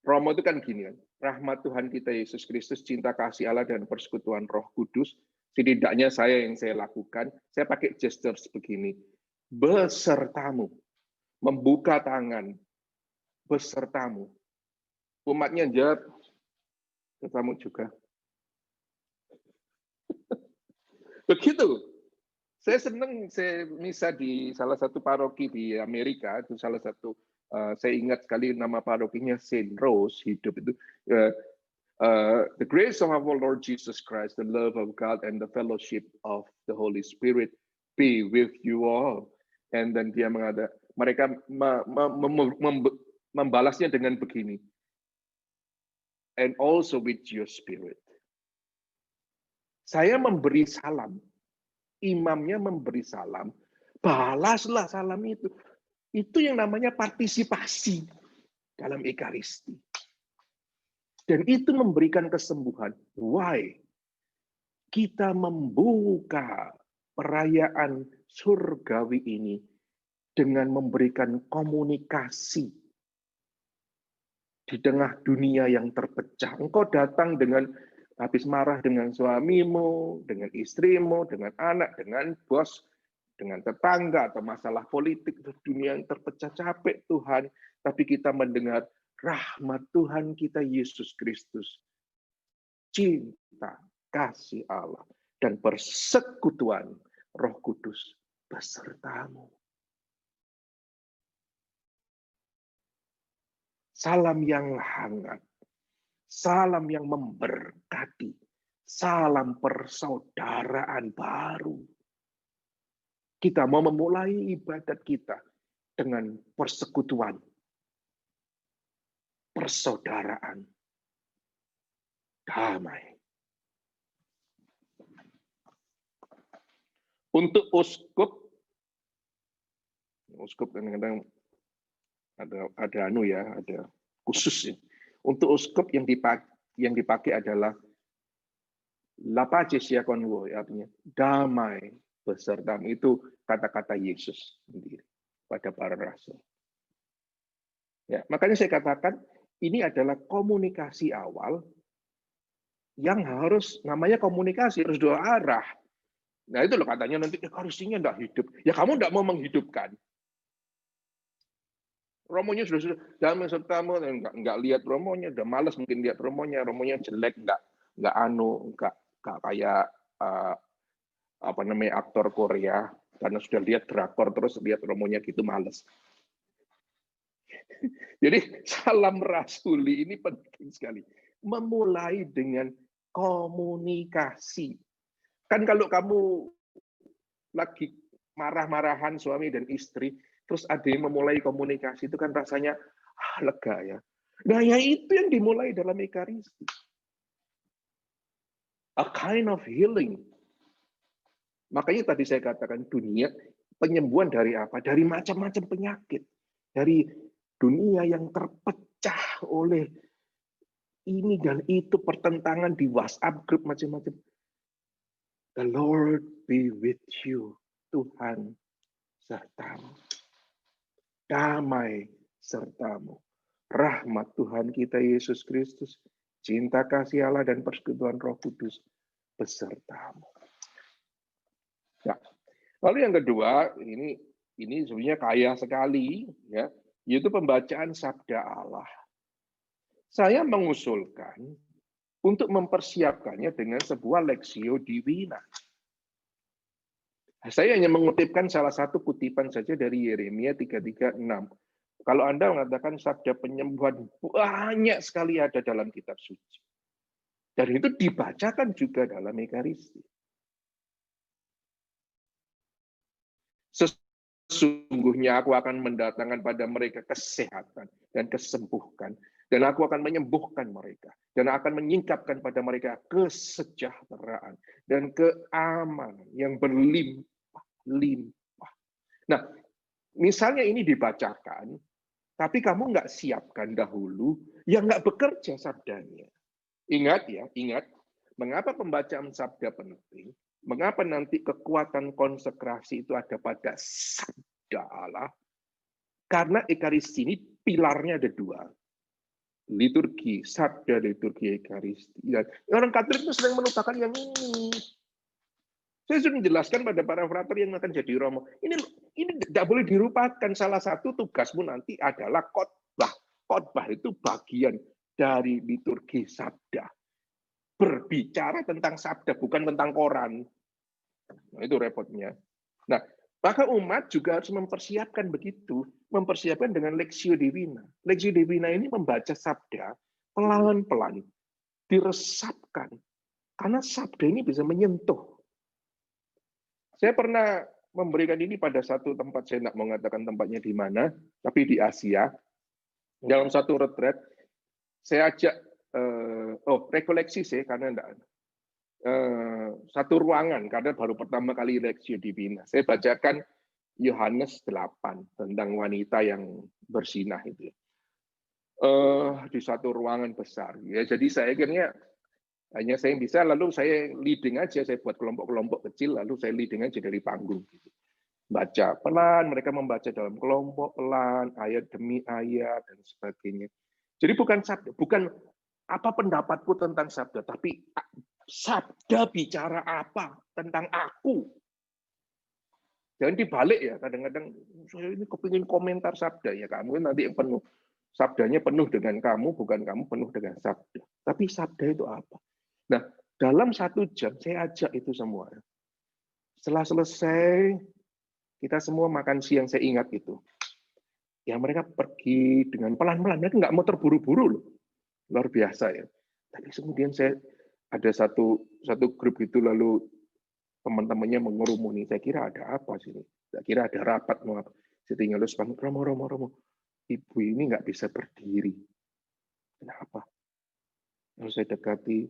Romo itu kan gini kan, rahmat Tuhan kita Yesus Kristus, cinta kasih Allah dan persekutuan Roh Kudus, setidaknya yang saya lakukan, saya pakai gesture begini, besertamu, membuka tangan, besertamu. Umatnya jawab, besertamu juga. Begitu. Saya senang saya misa di salah satu paroki di Amerika, itu salah satu, saya ingat sekali nama parokinya Saint Rose, hidup itu. The grace of our Lord Jesus Christ, the love of God, and the fellowship of the Holy Spirit be with you all. And then dia mereka membalasnya dengan begini. And also with your spirit. Saya memberi salam, imamnya memberi salam, balaslah salam itu. Itu yang namanya partisipasi dalam Ekaristi. Dan itu memberikan kesembuhan. Why? Kita membuka perayaan surgawi ini dengan memberikan komunikasi di tengah dunia yang terpecah. Engkau datang dengan habis marah dengan suamimu, dengan istrimu, dengan anak, dengan bos, dengan tetangga, atau masalah politik, dunia yang terpecah, capek Tuhan. Tapi kita mendengar rahmat Tuhan kita Yesus Kristus, cinta, kasih Allah, dan persekutuan Roh Kudus besertamu. salam yang hangat, salam yang memberkati, salam persaudaraan baru. Kita mau memulai ibadat kita dengan persekutuan, persaudaraan, damai. Untuk uskup kadang-kadang ada khusus ya. Untuk uskup yang dipakai adalah la pace sia con voi, artinya damai besertamu. Itu kata-kata Yesus sendiri pada para rasul. Ya, makanya saya katakan ini adalah komunikasi awal yang harus namanya komunikasi, harus dua arah. Nah itu loh katanya nanti Ekaristinya enggak hidup. Ya kamu enggak mau menghidupkan. Romonya sudah damai sertamu, enggak lihat romonya, udah malas mungkin lihat romonya jelek, enggak kayak aktor Korea, karena sudah lihat drakor terus lihat romonya gitu males. Jadi salam rasuli ini penting sekali. Memulai dengan komunikasi. Kan kalau kamu lagi marah-marahan suami dan istri, terus ada yang memulai komunikasi, itu kan rasanya lega ya. Nah ya itu yang dimulai dalam Ekaristi. A kind of healing. Makanya tadi saya katakan dunia penyembuhan dari apa? Dari macam-macam penyakit. Dari dunia yang terpecah oleh ini dan itu, pertentangan di WhatsApp grup macam-macam. The Lord be with you. Tuhan sertamu. Damai sertamu. Rahmat Tuhan kita Yesus Kristus, cinta kasih Allah dan persekutuan Roh Kudus besertamu. Nah, lalu yang kedua, ini sebenarnya kaya sekali, ya, yaitu pembacaan Sabda Allah. Saya mengusulkan untuk mempersiapkannya dengan sebuah Lexio Divina. Saya hanya mengutipkan salah satu kutipan saja dari Yeremia 33:6. Kalau Anda mengatakan sabda penyembuhan banyak sekali ada dalam kitab suci. Dan itu dibacakan juga dalam Ekaristi. Sesungguhnya aku akan mendatangkan pada mereka kesehatan dan kesembuhan. Dan aku akan menyembuhkan mereka. Dan akan menyingkapkan pada mereka kesejahteraan dan keamanan yang berlimpah. Nah, misalnya ini dibacakan, tapi kamu nggak siapkan dahulu, ya nggak bekerja sabdanya. Ingat ya, mengapa pembacaan sabda penting? Mengapa nanti kekuatan konsekrasi itu ada pada sabda Allah? Karena Ekaristi ini pilarnya ada dua. Liturgi, sabda, liturgi, Ekaristi. Dan orang Katolik itu sering melupakan yang ini. Saya sudah menjelaskan pada para frater yang akan jadi romo. Ini tidak boleh dilupakan. Salah satu tugasmu nanti adalah khotbah. Khotbah itu bagian dari liturgi sabda. Berbicara tentang sabda, bukan tentang koran. Nah, itu repotnya. Nah, maka umat juga harus mempersiapkan begitu. Mempersiapkan dengan Lexio Divina. Lexio Divina ini membaca sabda pelan-pelan. Diresapkan. Karena sabda ini bisa menyentuh. Saya pernah memberikan ini pada satu tempat, saya tidak mengatakan tempatnya di mana, tapi di Asia. Dalam satu retret, saya ajak, rekoleksi sih, karena enggak, satu ruangan, karena baru pertama kali Lexio Divina. Saya bacakan Yohanes 8, tentang wanita yang bersinah itu. Di satu ruangan besar. Ya, jadi saya akhirnya hanya saya yang bisa, lalu saya leading aja, saya buat kelompok-kelompok kecil, lalu saya leading aja dari panggung. Baca pelan, mereka membaca dalam kelompok pelan, ayat demi ayat, dan sebagainya. Jadi bukan sabda, bukan apa pendapatku tentang sabda, tapi sabda bicara apa tentang aku. Jangan dibalik ya, kadang-kadang saya ini kepingin komentar sabda, ya kamu nanti yang penuh. Sabdanya penuh dengan kamu, bukan kamu penuh dengan sabda. Tapi sabda itu apa? Nah, dalam 1 jam saya ajak itu semua. Setelah selesai, kita semua makan siang, saya ingat itu. Ya mereka pergi dengan pelan-pelan, mereka nggak mau terburu-buru loh. Luar biasa ya. Tapi kemudian saya ada satu grup itu, lalu teman-temannya mengurumuni. Saya kira ada apa sih? Saya kira ada rapat mau apa. Saya tinggal terus panggil, Romo. Ibu ini nggak bisa berdiri. Kenapa? Lalu saya dekati,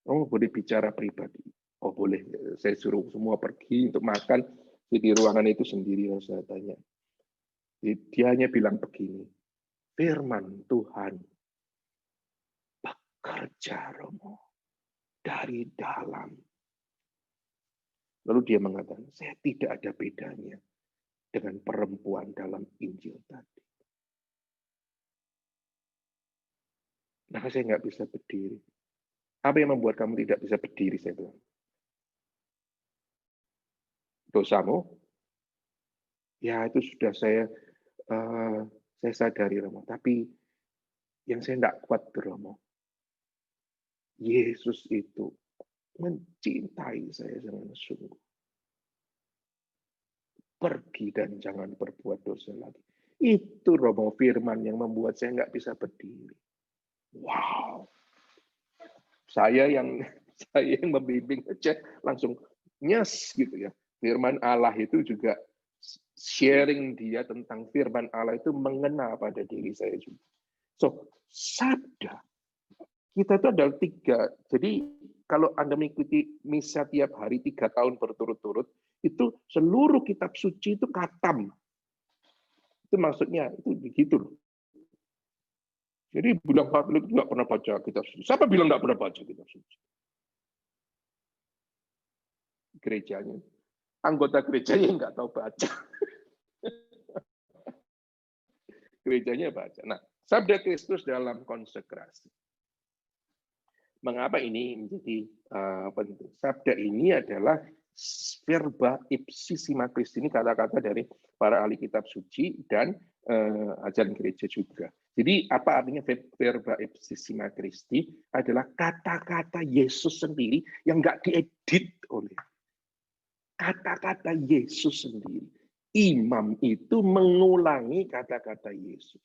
Romo boleh bicara pribadi. Oh boleh, saya suruh semua pergi untuk makan. Di ruangan itu sendiri, saya tanya. Dia hanya bilang begini, firman Tuhan bekerja, Romo, dari dalam. Lalu dia mengatakan, saya tidak ada bedanya dengan perempuan dalam Injil tadi. Nah, saya nggak bisa berdiri. Apa yang membuat kamu tidak bisa berdiri, saya bilang. Dosamu? Ya, itu sudah saya sadari, Romo. Tapi yang saya tidak kuat, Romo, Yesus itu mencintai saya dengan sungguh. Pergi dan jangan berbuat dosa lagi. Itu Romo firman yang membuat saya nggak bisa berdiri. Wow. Saya yang membimbing aja langsung nyes gitu ya. Firman Allah itu juga sharing dia tentang firman Allah itu mengena pada diri saya juga. So, sabda. Kita itu ada 3. Jadi kalau Anda mengikuti misa tiap hari 3 tahun berturut-turut, itu seluruh kitab suci itu katam. Itu maksudnya, itu begitu loh. Jadi bilang Katolik itu nggak pernah baca kitab suci. Siapa bilang nggak pernah baca kitab suci? Gerejanya. Anggota gerejanya nggak tahu baca. Gerejanya baca. Nah, sabda Kristus dalam konsekrasi. Mengapa ini menjadi penting? Sabda ini adalah verba ipsissima Christi, ini kata-kata dari para ahli kitab suci dan ajaran gereja juga. Jadi apa artinya verba ipsissima Christi? Adalah kata-kata Yesus sendiri yang nggak diedit oleh kata-kata Yesus sendiri. Imam itu mengulangi kata-kata Yesus.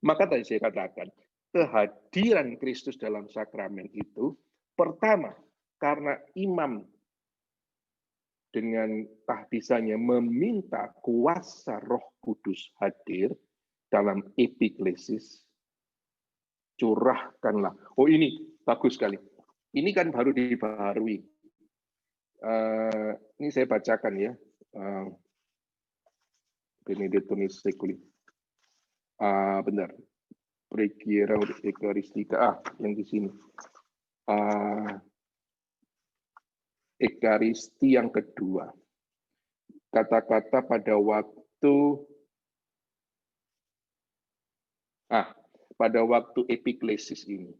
Maka tadi saya katakan, kehadiran Kristus dalam sakramen itu, pertama, karena imam dengan tahdisannya meminta kuasa Roh Kudus hadir dalam epiklesis, curahkanlah. Oh ini bagus sekali. Ini kan baru dibaharui. Ini saya bacakan ya. Benedictus Seculi. Benar. Pregira Eucharistica. Yang di sini. Ekaristi yang kedua. Kata-kata pada waktu epiklesis ini.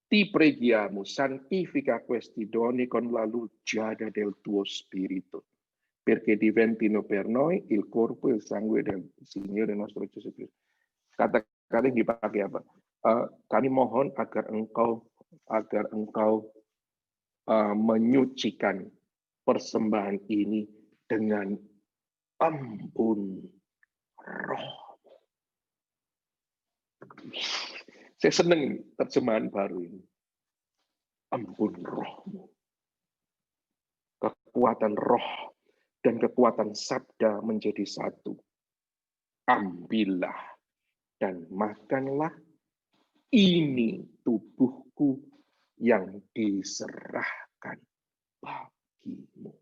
Ti preghiamo, santifica questi doni con la lucciada del tuo spirito, perché diventino per noi il corpo e il sangue del Signore nostro Gesù Kristus. Kata-kata yang dipakai apa? Kami mohon agar engkau menyucikan persembahan ini dengan embun roh. Saya senang ini, terjemahan baru ini. Embun rohmu. Kekuatan roh dan kekuatan sabda menjadi satu. Ambillah dan makanlah, ini tubuhku yang diserahkan bagimu.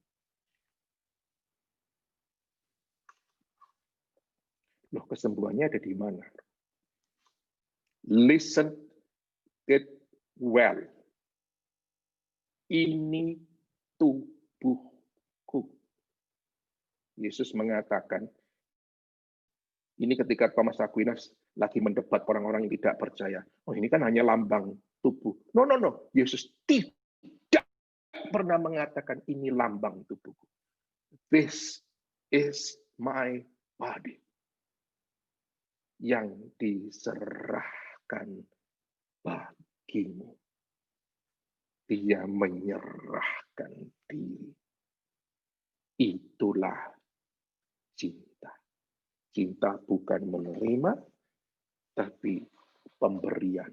Loh, kesembuhannya ada di mana? Listen it well. Ini tubuhku. Yesus mengatakan, ini ketika Thomas Aquinas lagi mendebat orang-orang yang tidak percaya. Oh, ini kan hanya lambang tubuh. No. Yesus tidak pernah mengatakan ini lambang tubuhku. This is my body. Yang diserahkan bagimu. Dia menyerahkan diri. Itulah cinta. Cinta bukan menerima, tapi pemberian.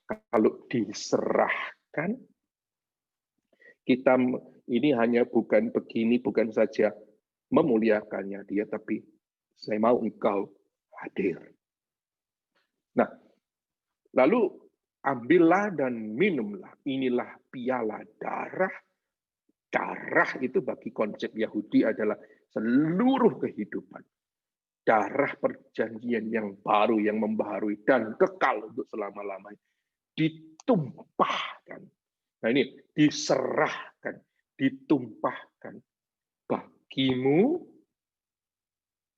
Kalau diserahkan, kita ini hanya bukan begini, bukan saja memuliakannya dia, tapi saya mau engkau hadir. Nah, lalu ambillah dan minumlah. Inilah piala darah. Darah itu bagi konsep Yahudi adalah seluruh kehidupan. Darah perjanjian yang baru, yang membaharui dan kekal untuk selama-lamanya. Ditumpahkan. Nah ini, diserahkan, ditumpahkan bagimu,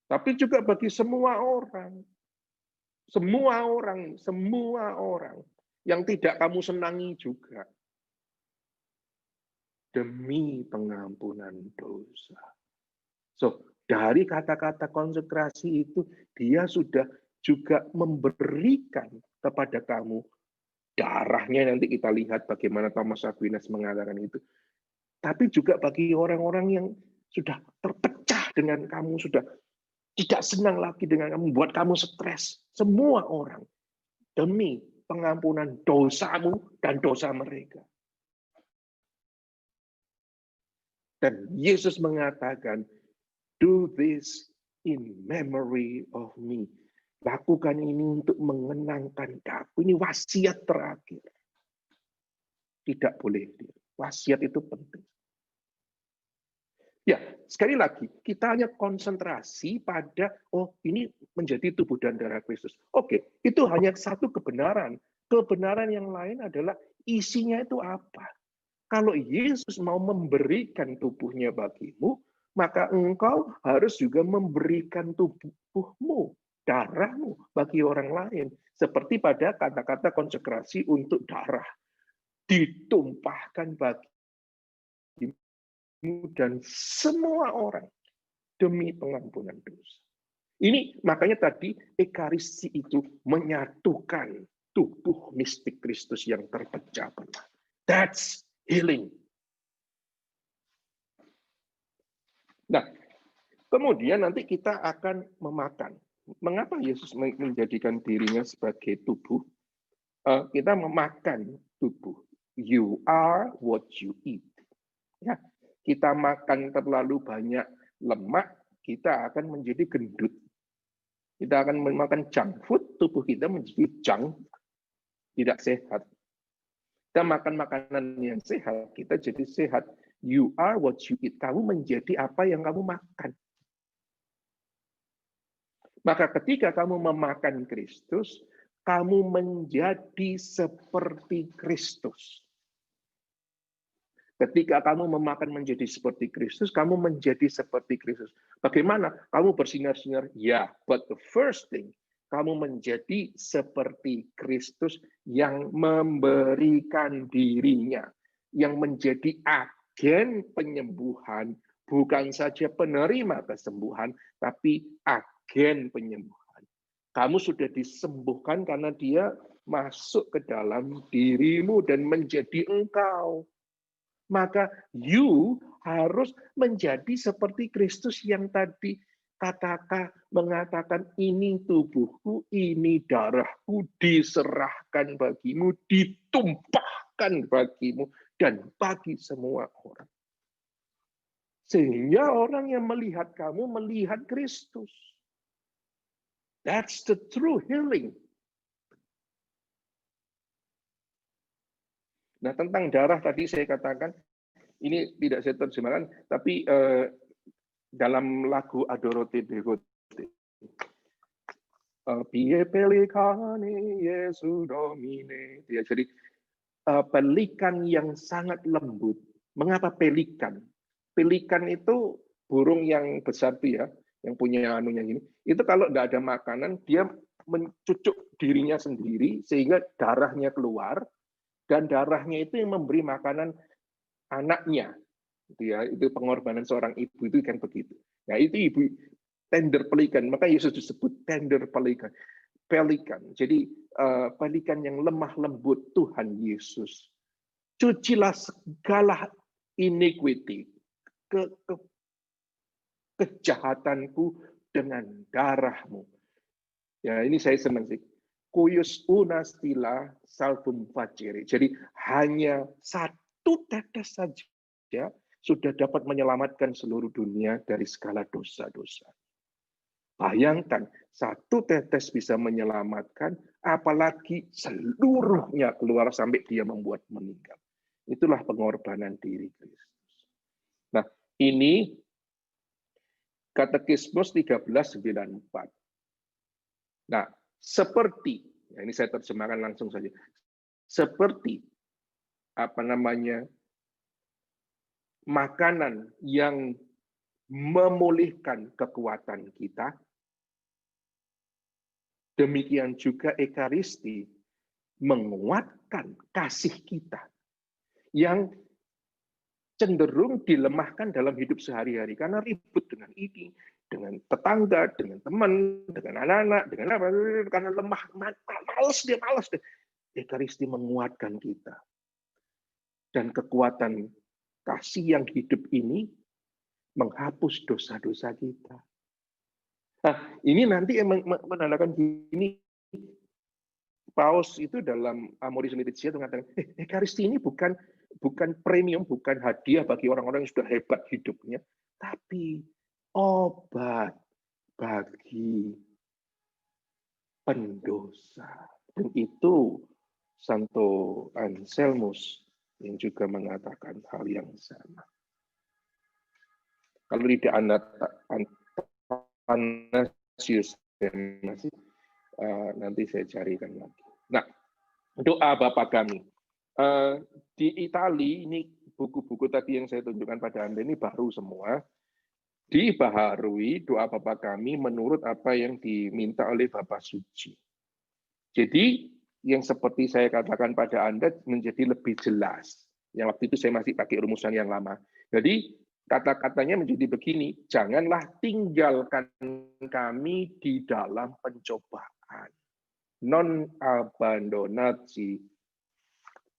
tapi juga bagi semua orang. Semua orang yang tidak kamu senangi juga. Demi pengampunan dosa. So, dari kata-kata konsekrasi itu, dia sudah juga memberikan kepada kamu darahnya. Nanti kita lihat bagaimana Thomas Aquinas mengatakan itu. Tapi juga bagi orang-orang yang sudah terpecah dengan kamu, sudah tidak senang lagi dengan kamu, buat kamu stres. Semua orang demi pengampunan dosamu dan dosa mereka. Dan Yesus mengatakan, do this in memory of me. Lakukan ini untuk mengenangkan aku. Ini wasiat terakhir. Tidak boleh. Wasiat itu penting. Ya, sekali lagi, kita hanya konsentrasi pada, oh ini menjadi tubuh dan darah Kristus. Oke, itu hanya satu kebenaran. Kebenaran yang lain adalah isinya itu apa. Kalau Yesus mau memberikan tubuhnya bagimu, maka engkau harus juga memberikan tubuhmu, darahmu bagi orang lain. Seperti pada kata-kata konsekrasi untuk darah. Ditumpahkan bagimu dan semua orang demi pengampunan dosa. Ini makanya tadi Ekaristi itu menyatukan tubuh mistik Kristus yang terpecah belah. That's healing. Nah, kemudian nanti kita akan memakan. Mengapa Yesus menjadikan dirinya sebagai tubuh? Kita memakan tubuh. You are what you eat. Ya, kita makan terlalu banyak lemak, kita akan menjadi gendut. Kita akan memakan junk food, tubuh kita menjadi junk, tidak sehat. Kita makan makanan yang sehat, kita jadi sehat. You are what you eat. Kamu menjadi apa yang kamu makan. Maka ketika kamu memakan Kristus, kamu menjadi seperti Kristus. Ketika kamu memakan menjadi seperti Kristus, kamu menjadi seperti Kristus. Bagaimana? Kamu bersinar-sinar? Ya, but the first thing, kamu menjadi seperti Kristus yang memberikan dirinya, yang menjadi agen penyembuhan, bukan saja penerima kesembuhan, tapi agen penyembuhan. Kamu sudah disembuhkan karena dia masuk ke dalam dirimu dan menjadi engkau. Maka you harus menjadi seperti Kristus yang tadi katakan, mengatakan ini tubuhku, ini darahku, diserahkan bagimu, ditumpahkan bagimu, dan bagi semua orang. Sehingga orang yang melihat kamu, melihat Kristus. That's the true healing. Nah, tentang darah tadi saya katakan, ini tidak saya terjemahkan, tapi dalam lagu Adorote Devote. Pie pelicani Yesu Domine. Ya, jadi pelikan yang sangat lembut. Mengapa pelikan? Pelikan itu burung yang besar tuh ya, yang punya anunya ini. Itu kalau nggak ada makanan, dia mencucuk dirinya sendiri sehingga darahnya keluar, dan darahnya itu yang memberi makanan anaknya. Itu pengorbanan seorang ibu itu kan begitu. Nah, itu ibu tender pelikan, maka Yesus disebut tender pelikan. Pelikan. Jadi pelikan yang lemah lembut Tuhan Yesus. Cucilah segala iniquity, kejahatanku dengan darahmu. Ya, ini saya senang sih. Kuyus unastila salvum facere. Jadi hanya satu tetes saja sudah dapat menyelamatkan seluruh dunia dari segala dosa-dosa. Bayangkan, satu tetes bisa menyelamatkan, apalagi seluruhnya keluar sampai dia membuat meninggal. Itulah pengorbanan diri Kristus. Nah, ini Katekismus 1394. Nah, seperti, ya ini saya terjemahkan langsung saja, seperti makanan yang memulihkan kekuatan kita, demikian juga Ekaristi menguatkan kasih kita yang cenderung dilemahkan dalam hidup sehari-hari karena ribut dengan ini, dengan tetangga, dengan teman, dengan anak-anak, dengan apa, karena lemah, malas deh. Ekaristi menguatkan kita. Dan kekuatan kasih yang hidup ini menghapus dosa-dosa kita. Nah, ini nanti yang menandakan gini, Paus itu dalam Amoris Laetitia mengatakan, Ekaristi ini bukan premium, bukan hadiah bagi orang-orang yang sudah hebat hidupnya, tapi obat bagi pendosa. Dan itu Santo Anselmus yang juga mengatakan hal yang sama. Kalau tidak Athanasius nanti saya carikan lagi. Nah, doa Bapa kami. Di Italia ini buku-buku tadi yang saya tunjukkan pada Anda ini baru semua. Dibaharui doa Bapa kami menurut apa yang diminta oleh Bapak Suci. Jadi yang seperti saya katakan pada Anda menjadi lebih jelas. Yang waktu itu saya masih pakai rumusan yang lama. Jadi kata-katanya menjadi begini, janganlah tinggalkan kami di dalam pencobaan. Non abbandonarci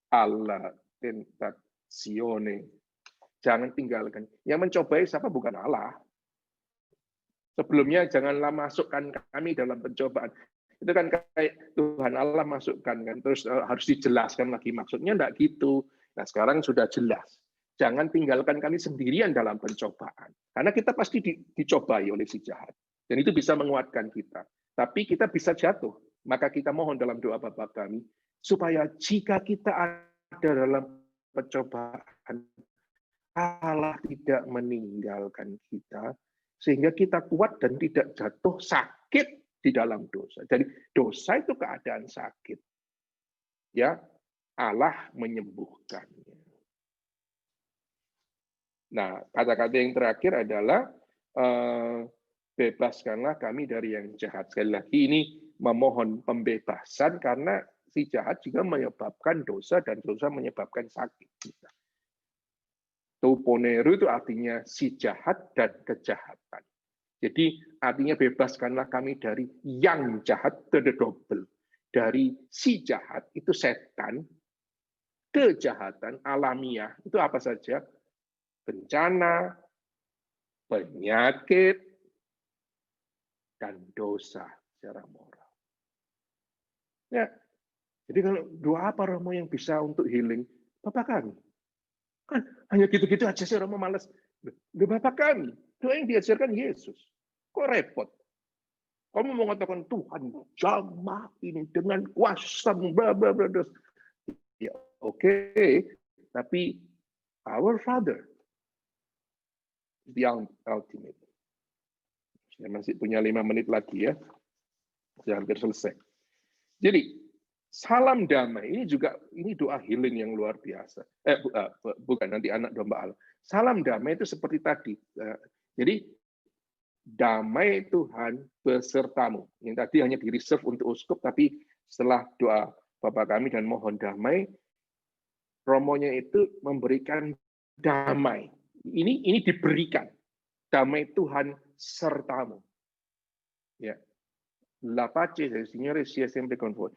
alla tentazione. Jangan tinggalkan. Yang mencobai siapa? Bukan Allah. Sebelumnya janganlah masukkan kami dalam pencobaan. Itu kan kayak Tuhan Allah masukkan kan, terus harus dijelaskan lagi maksudnya enggak gitu. Nah, sekarang sudah jelas. Jangan tinggalkan kami sendirian dalam pencobaan. Karena kita pasti dicobai oleh si jahat. Dan itu bisa menguatkan kita. Tapi kita bisa jatuh. Maka kita mohon dalam doa Bapa kami, supaya jika kita ada dalam pencobaan, Allah tidak meninggalkan kita, sehingga kita kuat dan tidak jatuh sakit di dalam dosa. Jadi dosa itu keadaan sakit. Ya, Allah menyembuhkannya. Nah, kata-kata yang terakhir adalah bebaskanlah kami dari yang jahat. Sekali lagi ini memohon pembebasan karena si jahat juga menyebabkan dosa dan dosa menyebabkan sakit kita. Toponeru itu artinya si jahat dan kejahatan. Jadi artinya bebaskanlah kami dari yang jahat, double. Dari si jahat, itu setan, kejahatan alamiah, itu apa saja? Bencana, penyakit, dan dosa secara moral. Ya, jadi kalau doa apa Romo yang bisa untuk healing? Bapak kami. Kan hanya gitu-gitu aja sih Romo males. Bapak kami, doa yang diajarkan Yesus. Kok repot? Kamu mau mengatakan Tuhan jamah ini dengan kuasa bla bla bla. Ya oke, tapi our Father, the ultimate. Saya masih punya 5 menit lagi ya. Saya hampir selesai. Jadi salam damai ini doa healing yang luar biasa. Bukan nanti anak domba Allah. Salam damai itu seperti tadi. Jadi damai Tuhan besertamu. Yang tadi hanya di reserve untuk uskup, tapi setelah doa Bapa kami dan mohon damai, romonya itu memberikan damai. Ini diberikan. Damai Tuhan sertamu. Ya. La pace del Signore sia sempre con voi.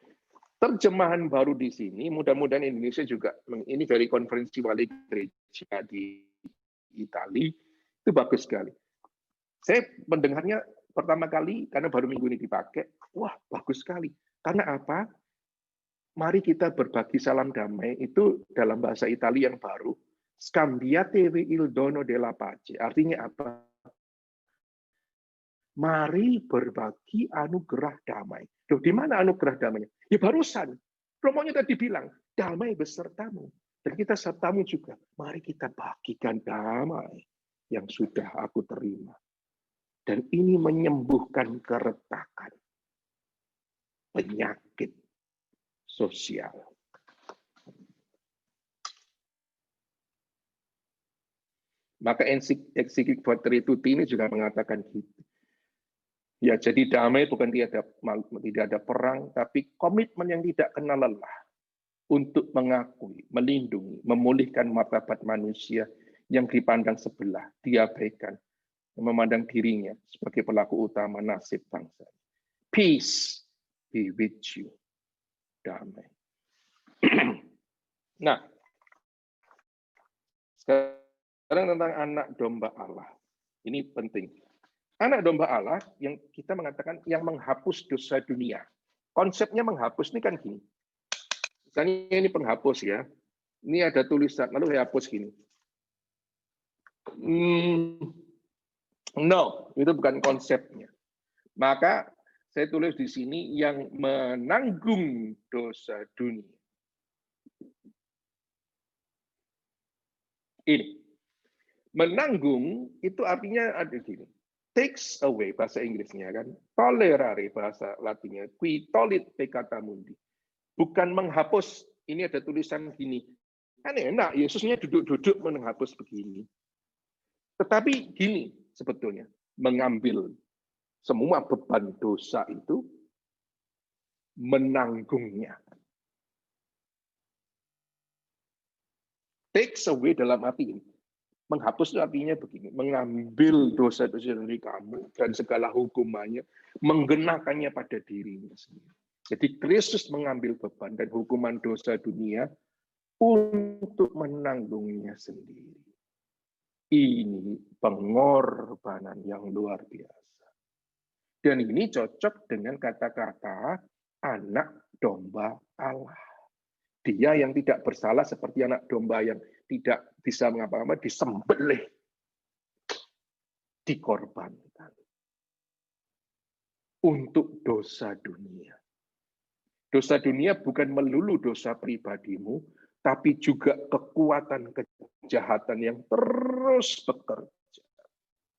Terjemahan baru di sini, mudah-mudahan Indonesia juga, ini dari konferensi wali gereja di Italia, itu bagus sekali. Saya mendengarnya pertama kali, karena baru minggu ini dipakai, wah bagus sekali. Karena apa? Mari kita berbagi salam damai, itu dalam bahasa Italia yang baru, scambiatevi il dono della pace. Artinya apa? Mari berbagi anugerah damai. Loh, di mana anugerah damainya? Ya barusan. Romonya tadi bilang, damai besertamu. Dan kita sertamu juga. Mari kita bagikan damai yang sudah aku terima. Dan ini menyembuhkan keretakan, penyakit sosial. Maka ensiklik Fratelli Tutti ini juga mengatakan gitu. Ya, jadi damai bukan tidak ada perang, tapi komitmen yang tidak kenal lelah untuk mengakui, melindungi, memulihkan martabat manusia yang dipandang sebelah, diabaikan, memandang dirinya sebagai pelaku utama nasib bangsa. Peace be with you. Damai. Nah, sekarang tentang anak domba Allah. Ini penting. Anak domba Allah yang kita mengatakan yang menghapus dosa dunia. Konsepnya menghapus ini kan gini. Misalnya ini penghapus ya. Ini ada tulisan, lalu saya hapus gini. No, itu bukan konsepnya. Maka saya tulis di sini yang menanggung dosa dunia. Ini. Menanggung itu artinya ada gini. Takes away bahasa Inggrisnya kan. Tolerare bahasa Latinnya. Qui tolit peccata mundi. Bukan menghapus. Ini ada tulisan gini. Kan enak, Yesusnya duduk-duduk menghapus begini. Tetapi gini sebetulnya. Mengambil semua beban dosa itu, menanggungnya. Takes away dalam arti ini. Menghapus itu artinya begini, mengambil dosa-dosa dari kamu dan segala hukumannya, menggenakannya pada dirinya sendiri. Jadi Kristus mengambil beban dan hukuman dosa dunia untuk menanggungnya sendiri. Ini pengorbanan yang luar biasa. Dan ini cocok dengan kata-kata anak domba Allah. Dia yang tidak bersalah seperti anak domba yang tidak bisa mengapa-apa, disembelih, dikorbankan untuk dosa dunia. Dosa dunia bukan melulu dosa pribadimu, tapi juga kekuatan kejahatan yang terus bekerja,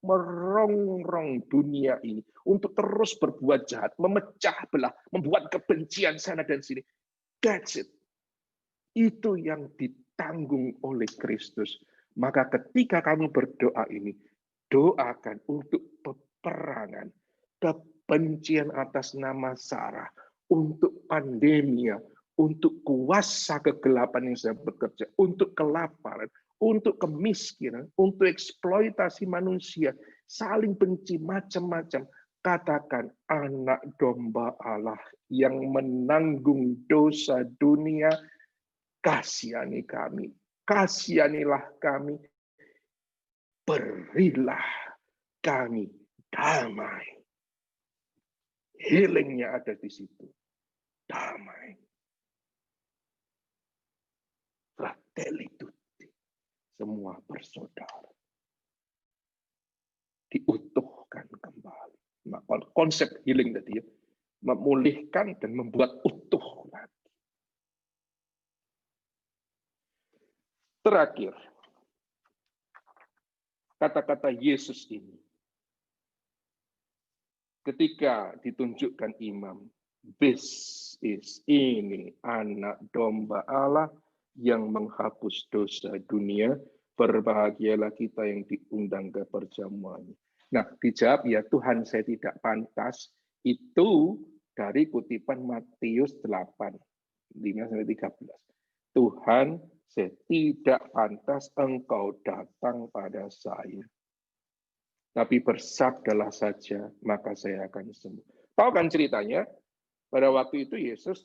merongrong dunia ini untuk terus berbuat jahat, memecah belah, membuat kebencian sana dan sini. That's it. Itu yang ditanggung oleh Kristus. Maka ketika kamu berdoa ini, doakan untuk peperangan, kebencian atas nama Sarah, untuk pandemia, untuk kuasa kegelapan yang sedang bekerja, untuk kelaparan, untuk kemiskinan, untuk eksploitasi manusia, saling benci macam-macam. Katakan anak domba Allah yang menanggung dosa dunia, kasihani kami, kasihanilah kami, berilah kami damai. Healingnya ada di situ. Damai. Fratelli tutti. Semua bersaudara. Diutuhkan kembali. Nah, konsep healing tadi ya, memulihkan dan membuat utuh lagi. Terakhir, kata-kata Yesus ini. Ketika ditunjukkan imam, this is, ini anak domba Allah yang menghapus dosa dunia, berbahagialah kita yang diundang ke perjamuannya. Nah, dijawab ya Tuhan saya tidak pantas, itu dari kutipan Matius 8, 5-13. Tuhan, saya tidak pantas engkau datang pada saya. Tapi bersabdalah saja, maka saya akan sembuh. Tahu kan ceritanya? Pada waktu itu Yesus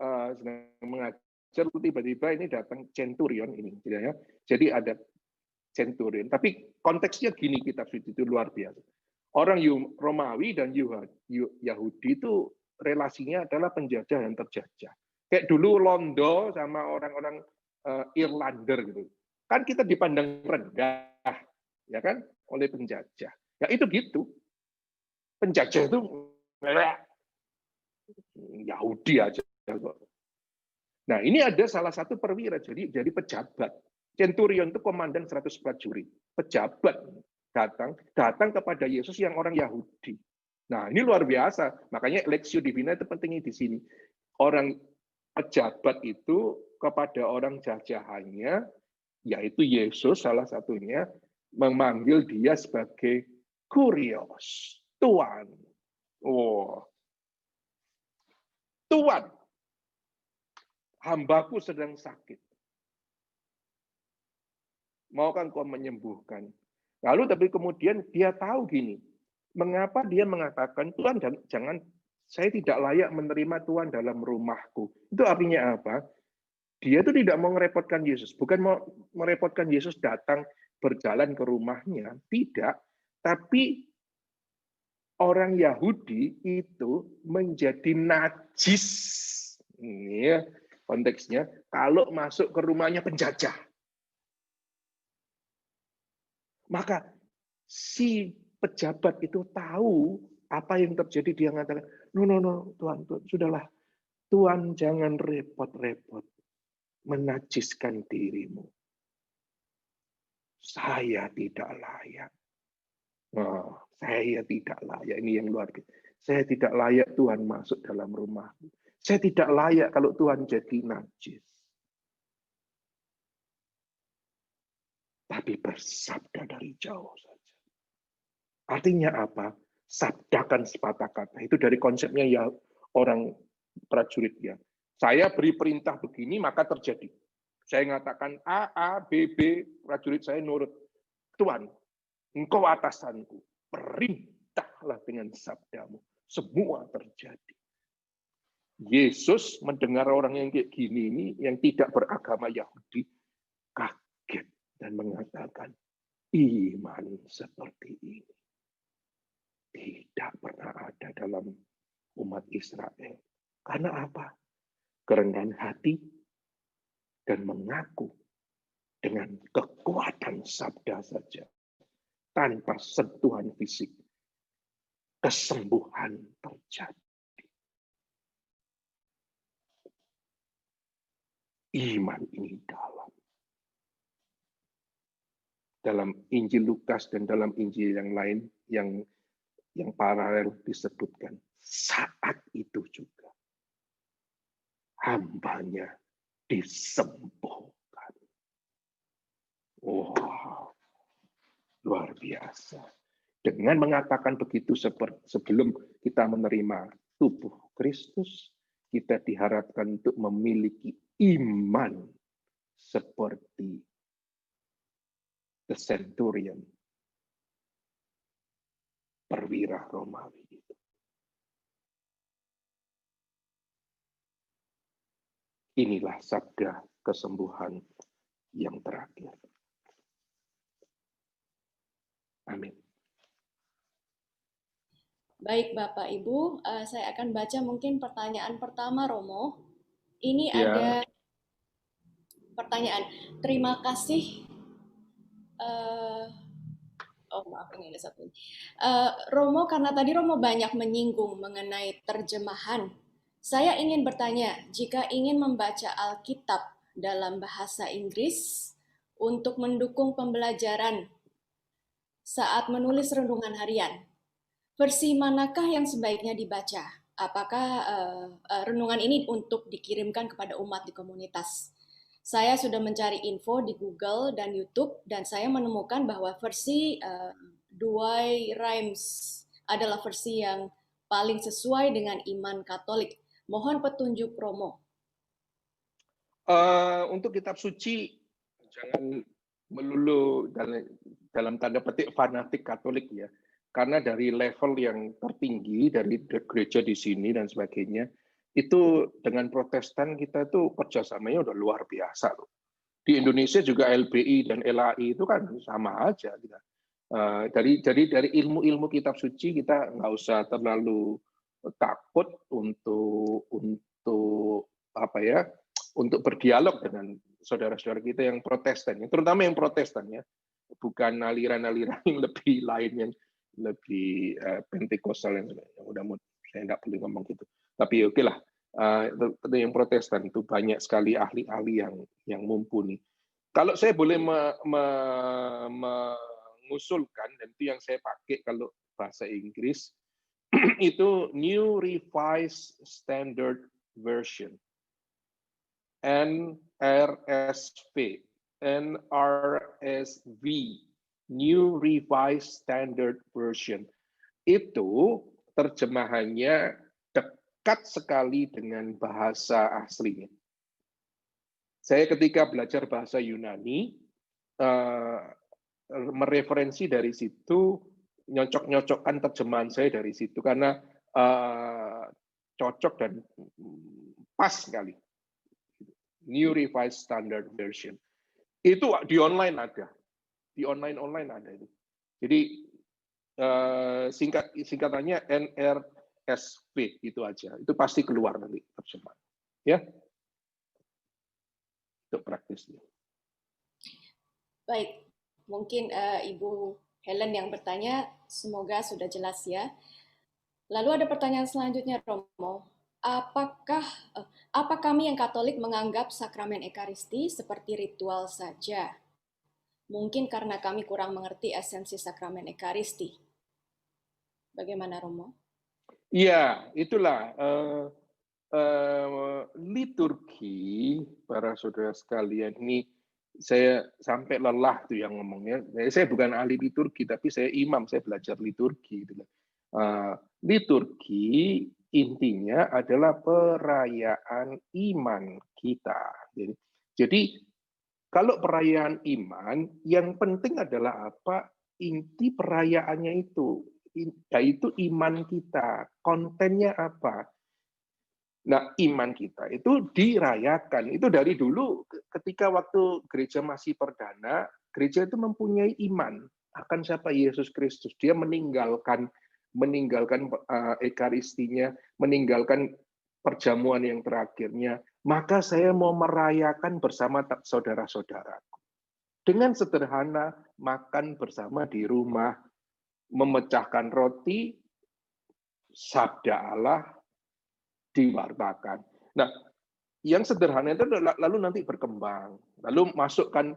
sedang mengajar, tiba-tiba ini datang centurion ini. Jadi ada centurion. Tapi konteksnya gini, kitab suci itu luar biasa. Orang Romawi dan Yahudi itu relasinya adalah penjajah dan terjajah. Kayak dulu Londo sama orang-orang Irlander gitu. Kan kita dipandang rendah, ya kan, oleh penjajah. Ya itu gitu. Penjajah itu Yahudi aja. Nah, ini ada salah satu perwira, jadi pejabat. Centurion itu komandan 100 prajurit. Pejabat datang kepada Yesus yang orang Yahudi. Nah, ini luar biasa. Makanya Lexio Divina itu pentingnya di sini. Orang pejabat itu kepada orang jajahannya, yaitu Yesus salah satunya, memanggil dia sebagai Kurios, Tuan. Oh, Tuan, hambaku sedang sakit. Maukah engkau menyembuhkan? Lalu tapi kemudian dia tahu gini, mengapa dia mengatakan, Tuhan jangan, saya tidak layak menerima Tuhan dalam rumahku. Itu artinya apa? Dia itu tidak mau merepotkan Yesus, bukan mau merepotkan Yesus datang berjalan ke rumahnya, tidak. Tapi orang Yahudi itu menjadi najis. Ini ya konteksnya, kalau masuk ke rumahnya penjajah. Maka si pejabat itu tahu apa yang terjadi. Dia mengatakan, no, Tuhan, sudahlah. Tuhan jangan repot-repot menajiskan dirimu. Saya tidak layak. Oh, saya tidak layak. Ini yang luar biasa. Saya tidak layak Tuhan masuk dalam rumahmu. Saya tidak layak kalau Tuhan jadi najis. Tapi bersabda dari jauh saja. Artinya apa? Sabdakan sepatah kata. Itu dari konsepnya ya orang prajurit ya. Saya beri perintah begini, maka terjadi. Saya mengatakan A, B, prajurit saya nurut. Tuhan, engkau atasanku. Perintahlah dengan sabdamu. Semua terjadi. Yesus mendengar orang yang kayak gini ini, yang tidak beragama Yahudi, kaget dan mengatakan, iman seperti ini tidak pernah ada dalam umat Israel. Karena apa? Kerendahan hati dan mengaku dengan kekuatan sabda saja. Tanpa sentuhan fisik. Kesembuhan terjadi. Iman ini dalam Injil Lukas dan dalam Injil yang lain yang paralel disebutkan. Saat itu juga hambanya disembuhkan. Wow, luar biasa. Dengan mengatakan begitu sebelum kita menerima tubuh Kristus, kita diharapkan untuk memiliki iman seperti the centurion, perwira Romawi itu. Inilah sabda kesembuhan yang terakhir. Amin. Baik Bapak Ibu, saya akan baca mungkin pertanyaan pertama Romo. Ini Ya. ada pertanyaan. Terima kasih. Maaf, ini ada satu. Romo, karena tadi Romo banyak menyinggung mengenai terjemahan. Saya ingin bertanya, jika ingin membaca Alkitab dalam bahasa Inggris untuk mendukung pembelajaran saat menulis renungan harian, versi manakah yang sebaiknya dibaca? Apakah renungan ini untuk dikirimkan kepada umat di komunitas? Saya sudah mencari info di Google dan YouTube dan saya menemukan bahwa versi Douay Rheims adalah versi yang paling sesuai dengan iman Katolik. Mohon petunjuk Romo. Untuk kitab suci jangan melulu dalam tanda petik fanatik Katolik ya. Karena dari level yang tertinggi dari gereja di sini dan sebagainya, itu dengan Protestan kita tuh kerjasamanya udah luar biasa loh. Di Indonesia juga LBI dan LAI itu kan sama aja. Dari ilmu-ilmu kitab suci kita nggak usah terlalu takut untuk apa ya, untuk berdialog dengan saudara-saudara kita yang Protestan, terutama yang Protestan ya, bukan aliran-aliran yang lebih lain yang lebih Pentekostal yang udah saya nggak boleh ngomong gitu. Tapi oke lah, yang Protestan itu banyak sekali ahli-ahli yang mumpuni. Kalau saya boleh mengusulkan, dan itu yang saya pakai kalau bahasa Inggris, itu New Revised Standard Version, NRSV, NRSV, New Revised Standard Version. Itu terjemahannya dekat sekali dengan bahasa aslinya. Saya ketika belajar bahasa Yunani, mereferensi dari situ, nyocok-nyocokkan terjemahan saya dari situ, karena cocok dan pas sekali. New Revised Standard Version. Itu di online ada. Di online ada itu. Jadi singkatannya NRSV itu aja. Itu pasti keluar nanti terjemahan. Ya. Itu praktisnya. Baik, mungkin Ibu Helen yang bertanya, semoga sudah jelas ya. Lalu ada pertanyaan selanjutnya, Romo. Apa kami yang Katolik menganggap sakramen Ekaristi seperti ritual saja? Mungkin karena kami kurang mengerti esensi sakramen Ekaristi. Bagaimana, Romo? Iya, itulah liturgi, para saudara sekalian, ini saya sampai lelah tuh yang ngomongnya. Saya bukan ahli liturgi, tapi saya imam, saya belajar liturgi. Liturgi intinya adalah perayaan iman kita. Jadi kalau perayaan iman, yang penting adalah apa? Inti perayaannya itu, yaitu iman kita. Kontennya apa? Nah, iman kita itu dirayakan. Itu dari dulu, ketika waktu gereja masih perdana, gereja itu mempunyai iman akan siapa Yesus Kristus. Dia meninggalkan ekaristinya, meninggalkan perjamuan yang terakhirnya. Maka saya mau merayakan bersama saudara-saudaraku. Dengan sederhana, makan bersama di rumah, memecahkan roti, sabda Allah, diwartakan. Nah, yang sederhana itu lalu nanti berkembang, lalu masukkan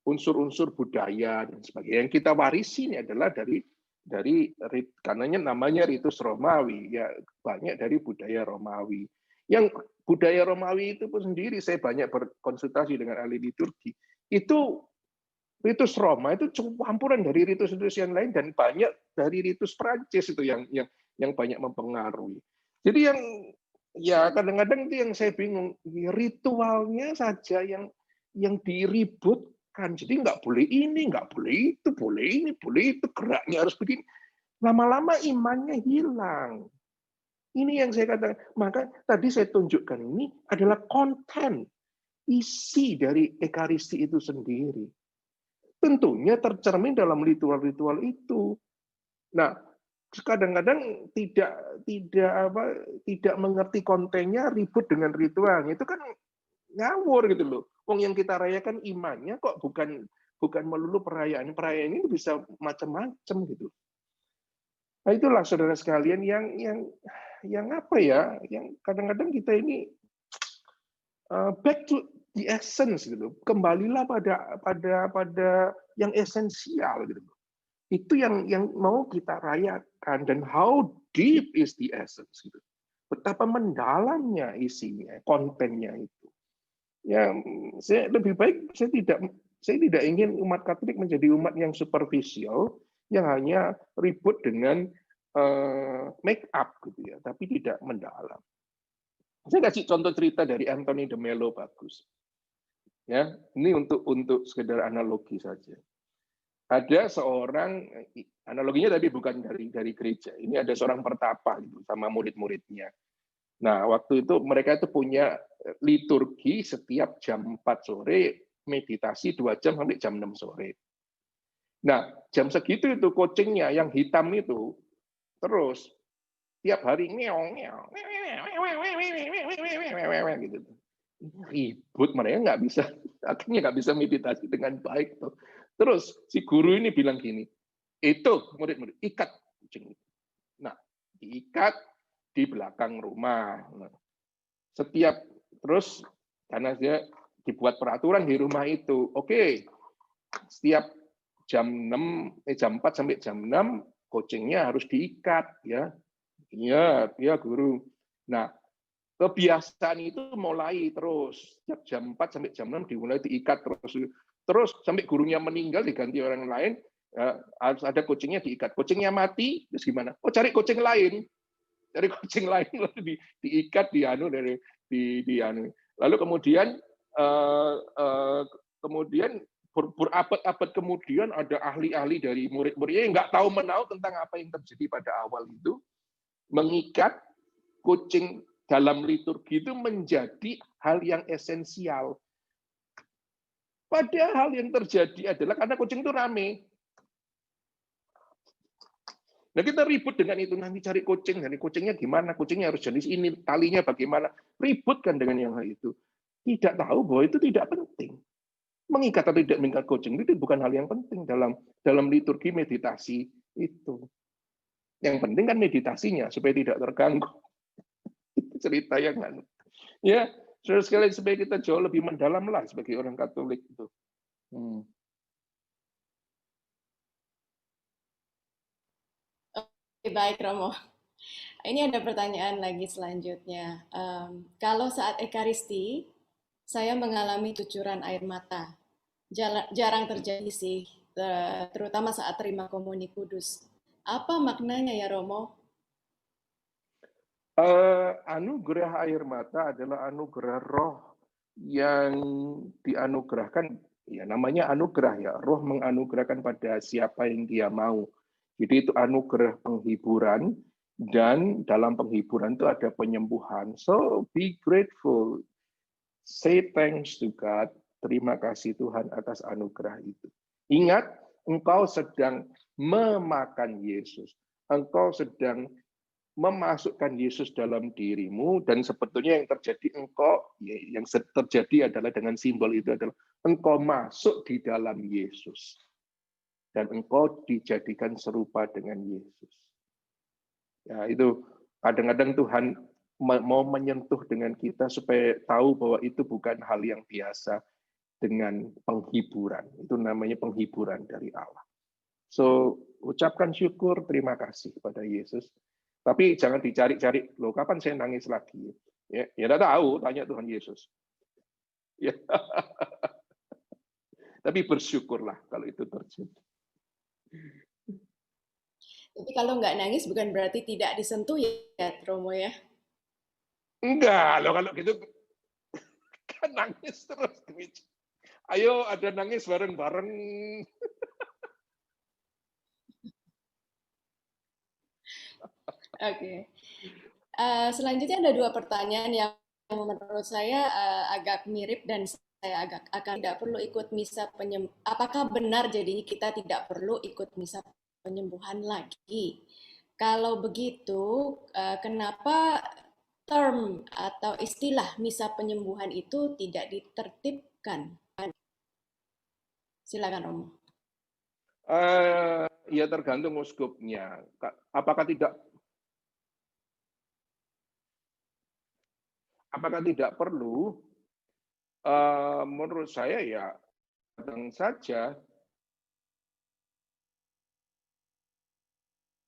unsur-unsur budaya dan sebagainya. Yang kita warisi ini adalah dari karenanya namanya ritus Romawi, ya banyak dari budaya Romawi. Yang budaya Romawi itu pun sendiri, saya banyak berkonsultasi dengan ahli liturgi, itu ritus Roma itu campuran dari ritus-ritus yang lain, dan banyak dari ritus Prancis itu yang banyak mempengaruhi. Jadi ya kadang-kadang itu yang saya bingung, ritualnya saja yang diributkan. Jadi nggak boleh ini, nggak boleh itu, boleh ini, boleh itu, geraknya harus begini. Lama-lama imannya hilang. Ini yang saya katakan. Maka tadi saya tunjukkan ini adalah konten, isi dari Ekaristi itu sendiri. Tentunya tercermin dalam ritual-ritual itu. Nah, kadang-kadang tidak mengerti kontennya, ribut dengan ritualnya, itu kan ngawur gitu loh. Wong yang kita rayakan imannya kok bukan melulu perayaan ini bisa macam-macam gitu. Nah, itulah saudara sekalian yang apa ya, yang kadang-kadang kita ini back to the essence gitu. Kembalilah pada yang esensial gitu. Itu yang mau kita rayakan, dan how deep is the essence gitu. Betapa mendalamnya isinya, kontennya itu. Ya, saya lebih baik saya tidak ingin umat Katolik menjadi umat yang superficial, yang hanya ribut dengan make up gitu ya, tapi tidak mendalam. Saya kasih contoh cerita dari Anthony de Mello, bagus. Ya, ini untuk sekedar analogi saja. Ada seorang, analoginya tapi bukan dari gereja. Ini ada seorang pertapa gitu, sama murid-muridnya. Nah, waktu itu mereka itu punya liturgi setiap jam 4 sore meditasi 2 jam sampai jam 6 sore. Nah, jam segitu itu kucingnya yang hitam itu terus tiap hari meong meong gitu. Ribut, mereka nggak bisa, akhirnya nggak bisa meditasi dengan baik tuh. Terus si guru ini bilang gini, itu murid-murid ikat kucing itu. Nah, diikat di belakang rumah. Nah, setiap terus karena dia dibuat peraturan di rumah itu, oke, setiap jam 4 sampai jam 6 kucingnya harus diikat ya. Iya, dia guru. Nah, kebiasaan itu mulai terus setiap jam 4 sampai jam 6 dimulai diikat terus sampai gurunya meninggal diganti orang lain, ya, harus ada kucingnya diikat. Kucingnya mati, terus gimana? Oh, cari kucing lain. Cari kucing lain lalu diikat Lalu kemudian berabad-abad kemudian ada ahli-ahli dari murid-muridnya yang nggak tahu menahu tentang apa yang terjadi pada awal itu, mengikat kucing dalam liturgi itu menjadi hal yang esensial. Padahal yang terjadi adalah karena kucing itu rame. Nah, kita ribut dengan itu, nanti cari kucingnya gimana, kucingnya harus jenis ini, talinya bagaimana, ribut kan dengan yang hal itu. Tidak tahu bahwa itu tidak penting. Mengikat atau tidak mengikat kucing itu bukan hal yang penting dalam liturgi meditasi itu. Yang penting kan meditasinya supaya tidak terganggu. Itu cerita yang ya, saudara sekalian, supaya kita jauh lebih mendalam lah sebagai orang Katolik itu. Baik, Romo. Ini ada pertanyaan lagi selanjutnya. Kalau saat Ekaristi, saya mengalami cucuran air mata. Jarang terjadi sih, terutama saat terima komuni kudus. Apa maknanya ya, Romo? Anugerah air mata adalah anugerah roh yang dianugerahkan, ya namanya anugerah ya, roh menganugerahkan pada siapa yang dia mau. Jadi itu anugerah penghiburan, dan dalam penghiburan itu ada penyembuhan. So be grateful, say thanks to God, terima kasih Tuhan atas anugerah itu. Ingat, engkau sedang memakan Yesus, engkau sedang memasukkan Yesus dalam dirimu, dan sebetulnya yang terjadi adalah dengan simbol itu adalah engkau masuk di dalam Yesus dan engkau dijadikan serupa dengan Yesus. Ya, itu kadang-kadang Tuhan mau menyentuh dengan kita supaya tahu bahwa itu bukan hal yang biasa dengan penghiburan. Itu namanya penghiburan dari Allah. So, ucapkan syukur, terima kasih kepada Yesus. Tapi jangan dicari-cari, loh kapan saya nangis lagi? Ya tidak tahu, tanya Tuhan Yesus. Ya. Tapi bersyukurlah kalau itu terjadi. Tapi kalau nggak nangis bukan berarti tidak disentuh ya, Romo ya? Enggak, loh kalau gitu kan nangis terus. Ayo ada nangis bareng-bareng. Oke. Selanjutnya ada 2 pertanyaan yang menurut saya agak mirip dan saya akan tidak perlu ikut misa apakah benar jadinya kita tidak perlu ikut misa penyembuhan lagi? Kalau begitu, kenapa term atau istilah misa penyembuhan itu tidak ditertibkan? Silakan, Romo. Ya tergantung uskupnya. Apakah tidak perlu? Menurut saya ya datang saja.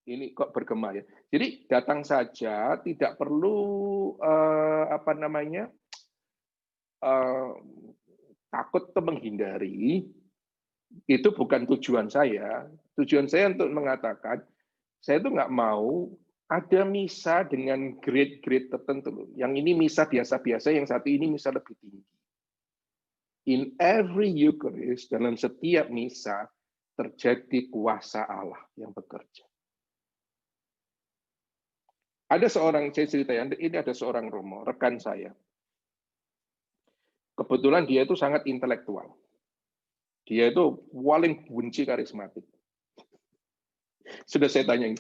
Ini kok bergema ya. Jadi datang saja, tidak perlu takut atau menghindari. Itu bukan tujuan saya. Tujuan saya untuk mengatakan, saya itu nggak mau ada misa dengan grade-grade tertentu. Yang ini misa biasa-biasa, yang satu ini misa lebih tinggi. In every Eucharist, dalam setiap misa, terjadi kuasa Allah yang bekerja. Ada seorang, saya cerita ya, ini ada seorang Romo, rekan saya. Kebetulan dia itu sangat intelektual. Dia itu paling benci karismatik. Sudah saya tanyain,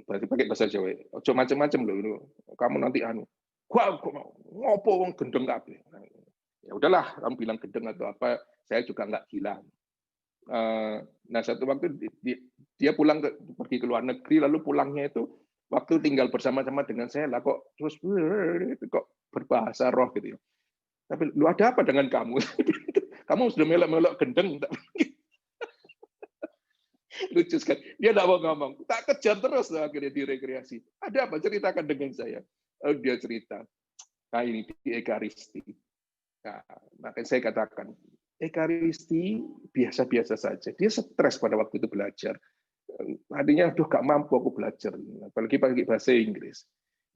berarti pakai bahasa Jawa, ojo macam-macam loh, kamu nanti gua ngopo wong gendeng kabeh. Ya udahlah, kamu bilang gendeng atau apa, saya juga nggak gila. Nah, satu waktu dia pergi ke luar negeri, lalu pulangnya itu waktu tinggal bersama-sama dengan saya lah kok terus kok berbahasa roh gitu ya. Tapi lu ada apa dengan kamu? Kamu sudah melok-melok gendeng. Lucu sekali. Dia tidak mau ngomong. Tak kejar terus loh, akhirnya di rekreasi. Ada apa? Ceritakan dengan saya. Oh, dia cerita. Nah, ini di Ekaristi. Nah, makanya saya katakan, Ekaristi biasa-biasa saja. Dia stres pada waktu itu belajar. Artinya, aduh gak mampu aku belajar. Apalagi pakai bahasa Inggris.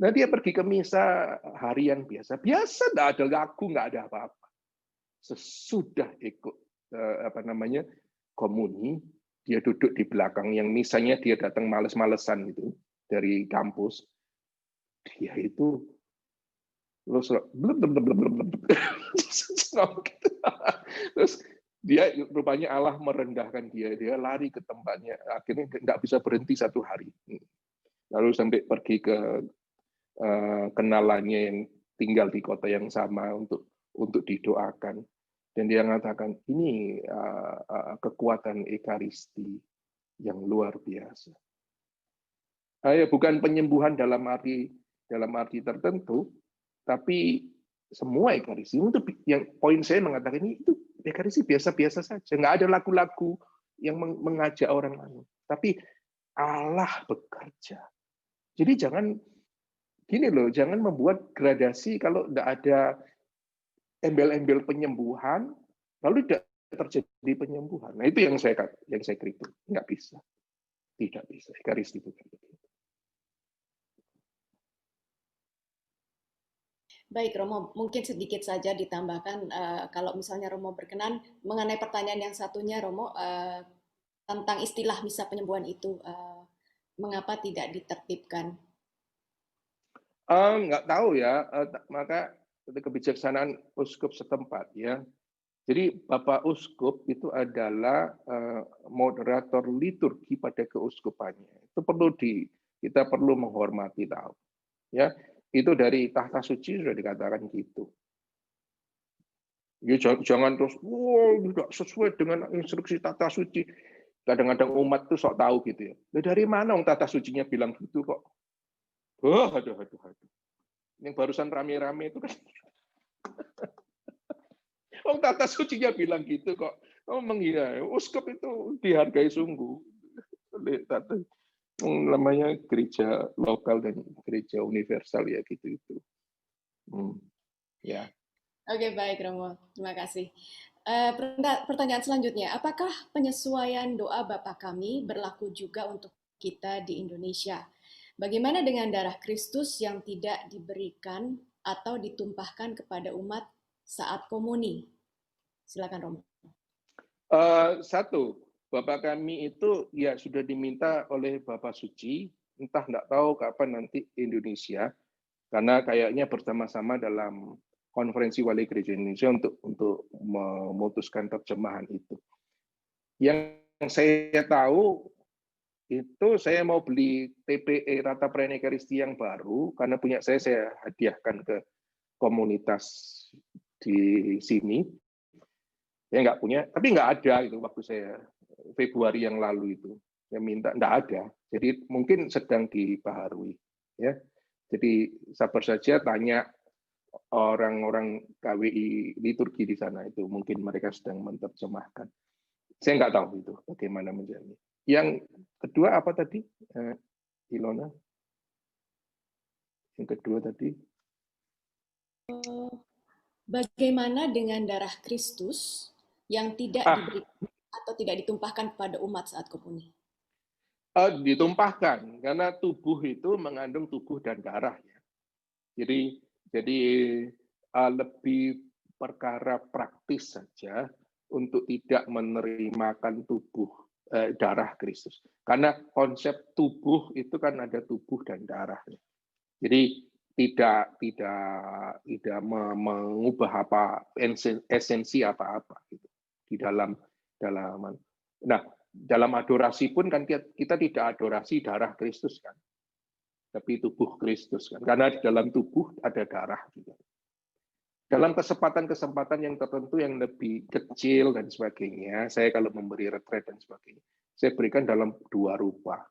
Nah, dia pergi ke misa harian biasa. Biasa, tidak ada lagu, nggak ada apa-apa. Sesudah ikut komuni, dia duduk di belakang. Yang misalnya dia datang males-malesan itu dari kampus. Dia itu terus dia rupanya Allah merendahkan dia lari ke tempatnya, akhirnya nggak bisa berhenti satu hari, lalu sampai pergi ke kenalannya yang tinggal di kota yang sama untuk didoakan, dan dia mengatakan ini kekuatan Ekaristi yang luar biasa. Bukan penyembuhan dalam arti tertentu, tapi semua Ekaristi. Untuk yang poin saya mengatakan ini itu Ekaristi biasa-biasa saja, nggak ada lagu-lagu yang mengajak orang lain. Tapi Allah bekerja. Jadi jangan membuat gradasi kalau tidak ada embel-embel penyembuhan, lalu tidak terjadi penyembuhan. Nah itu yang saya kritik, nggak bisa, tidak bisa. Ekaristi bukan begitu. Baik, Romo, mungkin sedikit saja ditambahkan kalau misalnya Romo berkenan mengenai pertanyaan yang satunya, Romo, tentang istilah misa penyembuhan itu, mengapa tidak ditertibkan? Nggak tahu ya, maka kebijaksanaan uskup setempat ya. Jadi Bapak Uskup itu adalah moderator liturgi pada keuskupannya. Itu kita perlu menghormati tahu. Ya, itu dari tahta suci sudah dikatakan gitu. Ya, jangan terus, tidak sesuai dengan instruksi tahta suci. Kadang-kadang umat tuh sok tahu gitu ya. Dari mana tahta sucinya bilang gitu kok? Aduh. Yang barusan rame-rame itu kan. Tata sucinya bilang gitu kok. Menghina. Uskup itu dihargai sungguh. Namanya gereja lokal dan gereja universal ya gitu itu. Ya. Oke, baik Romo. Terima kasih. Pertanyaan selanjutnya, apakah penyesuaian doa Bapa Kami berlaku juga untuk kita di Indonesia? Bagaimana dengan darah Kristus yang tidak diberikan atau ditumpahkan kepada umat saat komuni? Silakan Romo. Satu, Bapak Kami itu ya sudah diminta oleh Bapak Suci, entah nggak tahu kapan nanti Indonesia, karena kayaknya bersama-sama dalam konferensi wali gereja Indonesia untuk memutuskan terjemahan itu. Yang saya tahu itu saya mau beli TPE Rata Perayaan Ekaristi yang baru, karena punya saya hadiahkan ke komunitas di sini. Saya nggak punya, tapi nggak ada itu waktu saya Februari yang lalu itu. Saya minta, nggak ada. Jadi mungkin sedang dibaharui. Ya. Jadi sabar saja tanya orang-orang KWI liturgi di sana itu. Mungkin mereka sedang menerjemahkan. Saya nggak tahu itu bagaimana menjadi. Yang kedua apa tadi, Ilona? Yang kedua tadi? Bagaimana dengan darah Kristus yang tidak diberikan atau tidak ditumpahkan kepada umat saat komuni? Ditumpahkan, karena tubuh itu mengandung tubuh dan darah. Jadi lebih perkara praktis saja untuk tidak menerimakan tubuh darah Kristus. Karena konsep tubuh itu kan ada tubuh dan darah. Jadi tidak mengubah apa esensi apa-apa gitu. di dalam. Nah, dalam adorasi pun kan kita tidak adorasi darah Kristus kan, tapi tubuh Kristus kan, karena di dalam tubuh ada darah juga. Dalam kesempatan-kesempatan yang tertentu yang lebih kecil dan sebagainya, saya kalau memberi retret dan sebagainya, saya berikan dalam 2 rupa.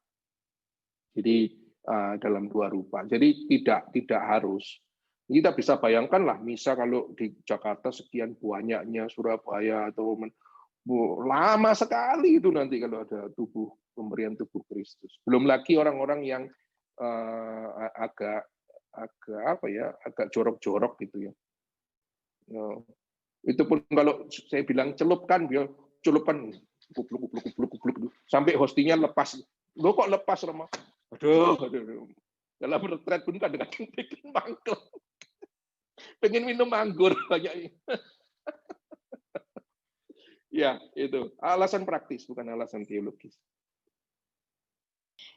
Jadi dalam 2 rupa. Jadi tidak harus. Kita bisa bayangkan lah, misal kalau di Jakarta sekian banyaknya, Surabaya atau lama sekali itu nanti kalau ada pemberian tubuh Kristus. Belum lagi orang-orang yang agak jorok-jorok gitu ya. Itu pun kalau saya bilang celupkan, dia celupkan kupluk sampai hostinya lepas. Lo kok lepas, Rama? Aduh. Dalam retret pun kadang-kadang bikin mangkel. Pengen minum anggur banyak. Ya, itu alasan praktis, bukan alasan teologis.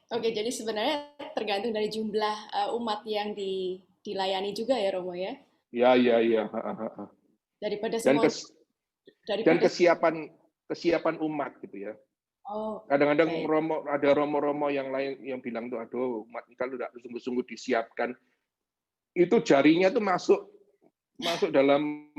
Oke, jadi sebenarnya tergantung dari jumlah umat yang dilayani juga ya, Romo ya? Ya. Daripada Dan semua kesiapan umat gitu ya. Oh, Kadang-kadang baik. ada romo-romo yang lain yang bilang tuh, aduh, umat ini kalau tidak sungguh-sungguh disiapkan, itu jarinya tuh masuk dalam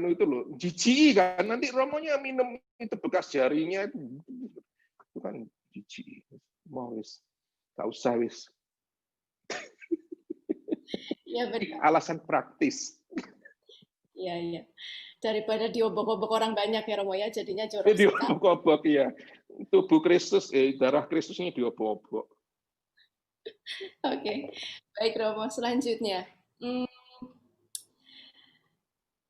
itu loh, jijik kan, nanti romonya minum itu bekas jarinya itu kan jijik. Mau wis, nggak usah wis. Ya benar. Alasan praktis. Iya. Daripada diobok-obok orang banyak ya, Romo ya, jadinya jorok sekali. Diobok-obok ya. Tubuh Kristus, darah Kristus ini diobok-obok. Oke, baik Romo. Selanjutnya,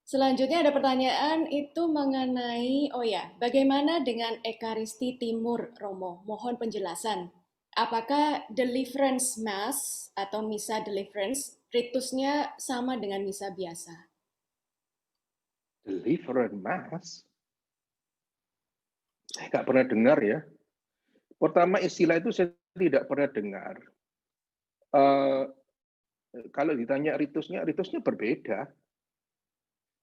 selanjutnya ada pertanyaan itu mengenai, bagaimana dengan Ekaristi Timur, Romo? Mohon penjelasan. Apakah Deliverance Mass atau Misa Deliverance ritusnya sama dengan misa biasa? Deliverance Mass? Saya nggak pernah dengar ya. Pertama, istilah itu saya tidak pernah dengar. Kalau ditanya ritusnya berbeda.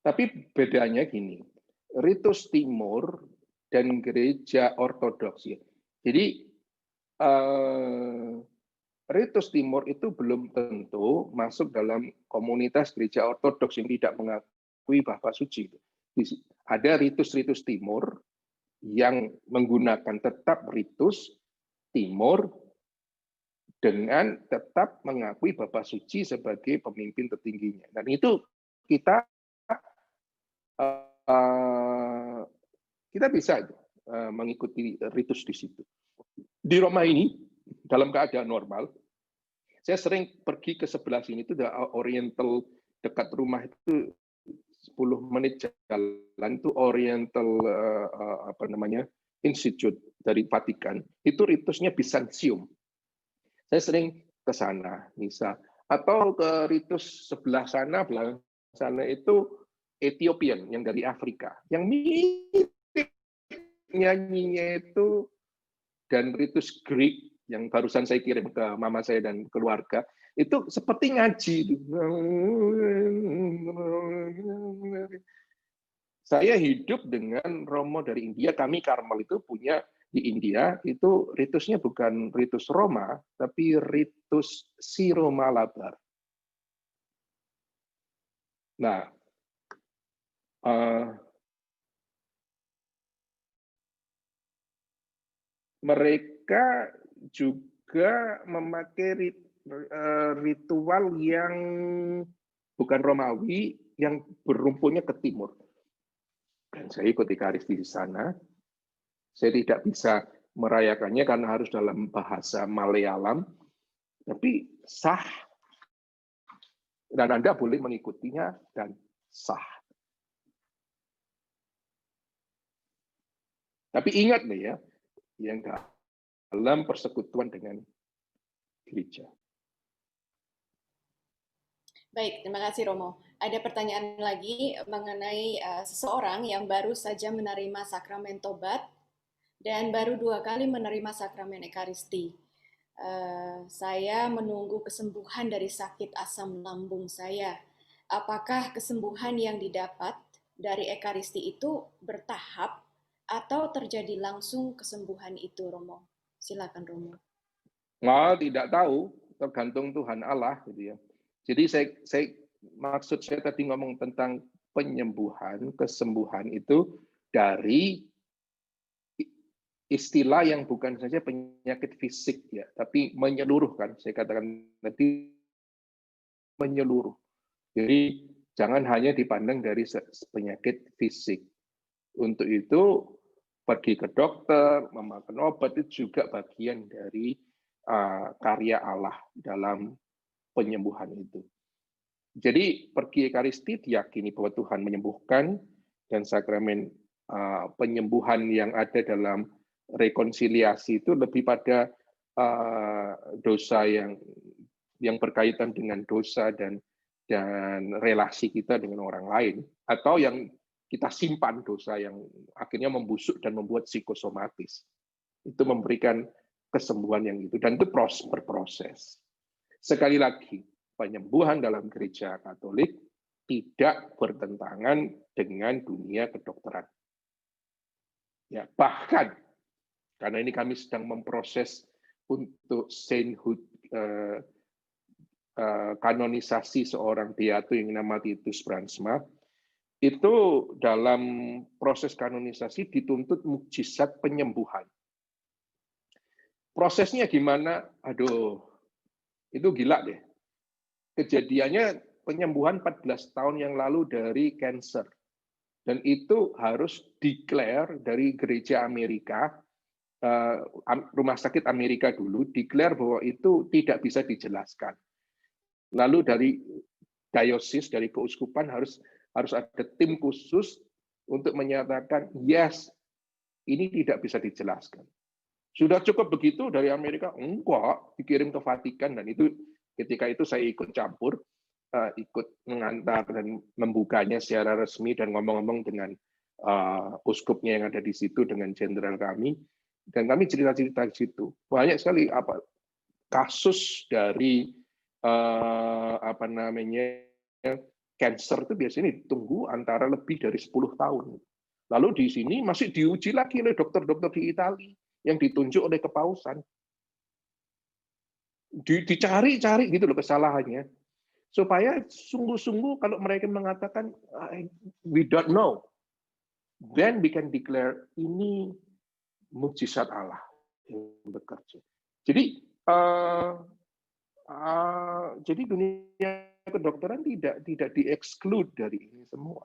Tapi bedanya gini, ritus Timur dan gereja ortodoks ya. Jadi ritus Timur itu belum tentu masuk dalam komunitas gereja ortodoks yang tidak mengakui Bapa Suci. Ada ritus-ritus Timur yang menggunakan tetap ritus Timur dengan tetap mengakui Bapa Suci sebagai pemimpin tertingginya. Dan itu kita bisa mengikuti ritus di situ. Di Roma ini, dalam keadaan normal, saya sering pergi ke sebelah sini, itu Oriental, dekat rumah itu 10 menit jalan, itu Oriental Institute dari Vatikan, itu ritusnya Bizantium. Saya sering ke sana, misa. Atau ke ritus sebelah sana itu Ethiopian yang dari Afrika, yang mirip nyanyinya itu, dan ritus Greek yang barusan saya kirim ke mama saya dan keluarga, itu seperti ngaji. Saya hidup dengan Romo dari India, kami Karmel itu punya di India, itu ritusnya bukan ritus Roma, tapi ritus Siromalabar. Nah, mereka juga memakai ritual yang bukan Romawi, yang berumpunya ke timur. Dan saya ikut Ekaristi di sana. Saya tidak bisa merayakannya karena harus dalam bahasa Malayalam, tapi sah. Dan Anda boleh mengikutinya dan sah. Tapi ingat nih ya, yang dalam persekutuan dengan gereja. Baik, terima kasih Romo. Ada pertanyaan lagi mengenai seseorang yang baru saja menerima sakramen tobat dan baru 2 kali menerima sakramen Ekaristi. Saya menunggu kesembuhan dari sakit asam lambung saya. Apakah kesembuhan yang didapat dari Ekaristi itu bertahap atau terjadi langsung kesembuhan itu, Romo? Silakan, Romo. Tidak tahu, tergantung Tuhan Allah gitu ya. Jadi maksud saya tadi ngomong tentang penyembuhan, kesembuhan itu dari istilah yang bukan saja penyakit fisik ya, tapi menyeluruh kan. Saya katakan tadi menyeluruh. Jadi jangan hanya dipandang dari penyakit fisik. Untuk itu pergi ke dokter, memakan obat itu juga bagian dari karya Allah dalam penyembuhan itu. Jadi pergi Ekaristi diyakini bahwa Tuhan menyembuhkan, dan sakramen penyembuhan yang ada dalam rekonsiliasi itu lebih pada dosa yang berkaitan dengan dosa dan relasi kita dengan orang lain, atau yang kita simpan dosa yang akhirnya membusuk dan membuat psikosomatis. Itu memberikan kesembuhan yang itu, dan itu berproses. Sekali lagi, penyembuhan dalam gereja Katolik tidak bertentangan dengan dunia kedokteran. Ya, bahkan karena ini kami sedang memproses untuk sainthood, kanonisasi seorang beato yang nama Titus Bransma, itu dalam proses kanonisasi dituntut mukjizat penyembuhan. Prosesnya gimana? Aduh, itu gila deh. Kejadiannya penyembuhan 14 tahun yang lalu dari cancer. Dan itu harus declare dari gereja Amerika, rumah sakit Amerika dulu, declare bahwa itu tidak bisa dijelaskan. Lalu dari diosis, dari keuskupan harus ada tim khusus untuk menyatakan, yes, ini tidak bisa dijelaskan. Sudah cukup begitu dari Amerika? Enggak, dikirim ke Vatikan, dan itu ketika itu saya ikut campur, ikut mengantar dan membukanya secara resmi dan ngomong-ngomong dengan uskupnya yang ada di situ dengan jenderal kami, dan kami cerita-cerita di situ. Banyak sekali kasus dari cancer itu biasanya ditunggu antara lebih dari 10 tahun. Lalu di sini masih diuji lagi oleh dokter-dokter di Italia yang ditunjuk oleh kepausan. Dicari-cari gitu loh kesalahannya. Supaya sungguh-sungguh kalau mereka mengatakan we don't know, then we can declare ini mukjizat Allah yang bekerja. Jadi jadi dunia kedokteran tidak di-exclude dari ini semua.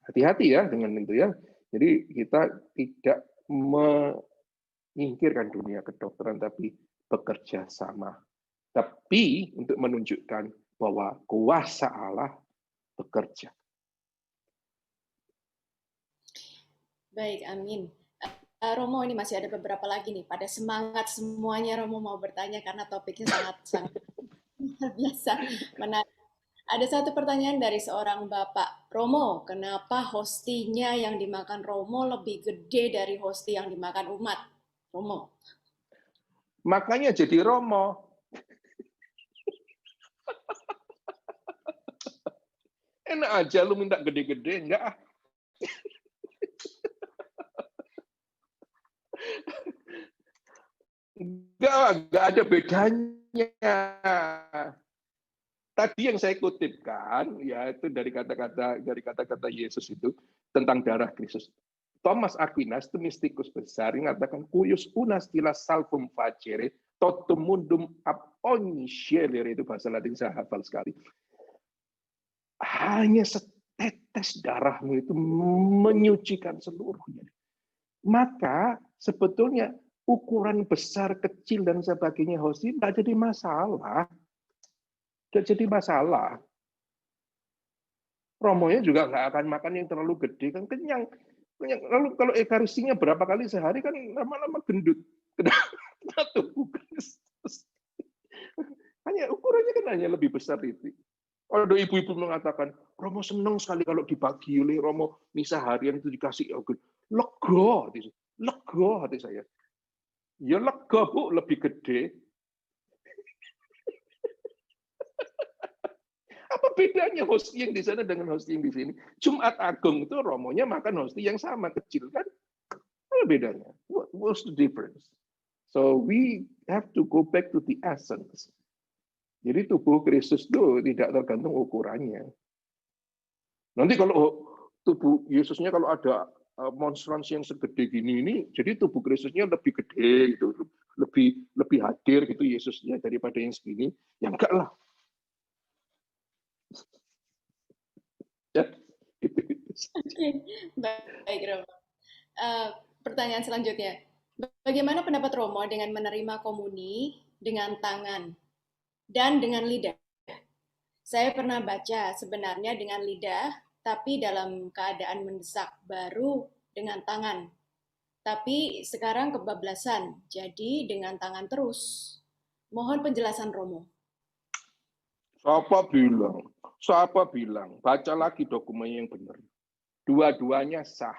Hati-hati ya dengan itu ya. Jadi kita tidak menyingkirkan dunia kedokteran, tapi bekerja sama. Tapi untuk menunjukkan bahwa kuasa Allah bekerja. Baik, amin. Romo, ini masih ada beberapa lagi nih. Pada semangat semuanya Romo mau bertanya karena topiknya sangat luar biasa menarik. Ada satu pertanyaan dari seorang bapak. Romo, kenapa hostinya yang dimakan Romo lebih gede dari hosti yang dimakan umat? Romo. Makanya jadi Romo. Enak aja lu minta gede-gede, enggak ah. Enggak ada bedanya. Tadi yang saya kutipkan, yaitu dari kata-kata Yesus itu tentang darah Kristus. Thomas Aquinas itu mistikus besar yang mengatakan cuius unas tilas salvum facere totum mundum ab ogni scelere, itu bahasa Latin saya hafal sekali. Hanya setetes darahmu itu menyucikan seluruhnya. Maka sebetulnya ukuran besar, kecil, dan sebagainya hosti tidak jadi masalah. Tidak jadi masalah. Romonya juga nggak akan makan yang terlalu gede, kan kenyang. Lalu kalau ekaristinya berapa kali sehari kan lama-lama gendut. Kena tubuh Kristus. Hanya ukurannya kan hanya lebih besar itu. Ada ibu-ibu mengatakan, Romo senang sekali kalau dibagi oleh Romo misa harian itu dikasih yogurt. Lega hati saya. Ya lega Bu, lebih gede. Apa bedanya hosti yang di sana dengan hosti yang di sini? Jumat Agung itu romonya makan hosti yang sama, kecil kan? Apa bedanya? What's the difference? So we have to go back to the essence. Jadi tubuh Kristus itu tidak tergantung ukurannya. Nanti kalau tubuh Yesusnya kalau ada monstrans yang segede gini ini, jadi tubuh Kristusnya lebih gede gitu, lebih hadir gitu Yesusnya daripada yang segini. Ya enggak lah. Ya, gitu. Oke, baik Romo. Pertanyaan selanjutnya, bagaimana pendapat Romo dengan menerima komuni dengan tangan dan dengan lidah? Saya pernah baca sebenarnya dengan lidah, tapi dalam keadaan mendesak, baru dengan tangan. Tapi sekarang kebablasan, jadi dengan tangan terus. Mohon penjelasan Romo. Siapa bilang? Siapa bilang? Baca lagi dokumen yang benar. Dua-duanya sah.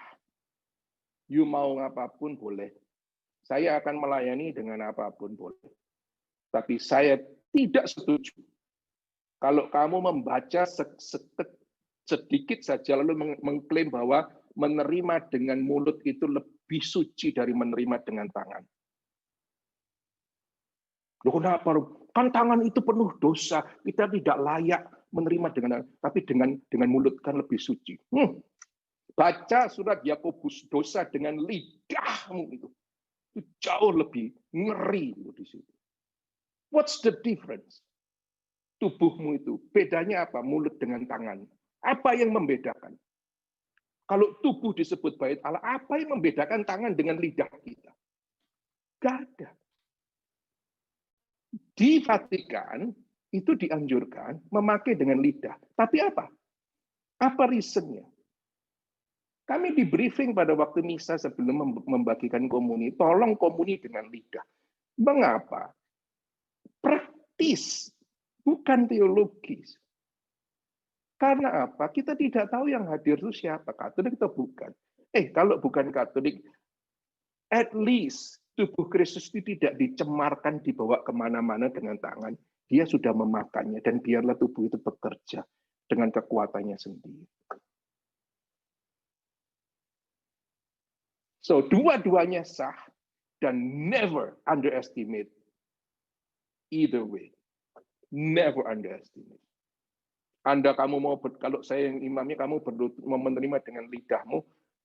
You mau apapun boleh. Saya akan melayani dengan apapun boleh. Tapi saya tidak setuju kalau kamu membaca sedikit saja lalu mengklaim bahwa menerima dengan mulut itu lebih suci dari menerima dengan tangan. Loh kenapa? Kan tangan itu penuh dosa. Kita tidak layak menerima dengan, tapi dengan mulut kan lebih suci. Baca surat Yakobus, dosa dengan lidahmu itu jauh lebih ngeri di situ. What's the difference? Tubuhmu itu bedanya apa? Mulut dengan tangan. Apa yang membedakan? Kalau tubuh disebut bait Allah, apa yang membedakan tangan dengan lidah kita? Gak ada. Di Vatikan itu dianjurkan memakai dengan lidah. Tapi apa? Apa reasonnya? Kami di briefing pada waktu misa sebelum membagikan komuni, tolong komuni dengan lidah. Mengapa? Praktis, bukan teologis. Karena apa? Kita tidak tahu yang hadir itu siapa, Katolik atau bukan. Kalau bukan Katolik, at least tubuh Kristus itu tidak dicemarkan, dibawa kemana-mana dengan tangan. Dia sudah memakannya, dan biarlah tubuh itu bekerja dengan kekuatannya sendiri. So, dua-duanya sah, dan never underestimate either way. Never underestimate. Kamu mau, kalau saya yang imamnya, kamu mau menerima dengan lidahmu,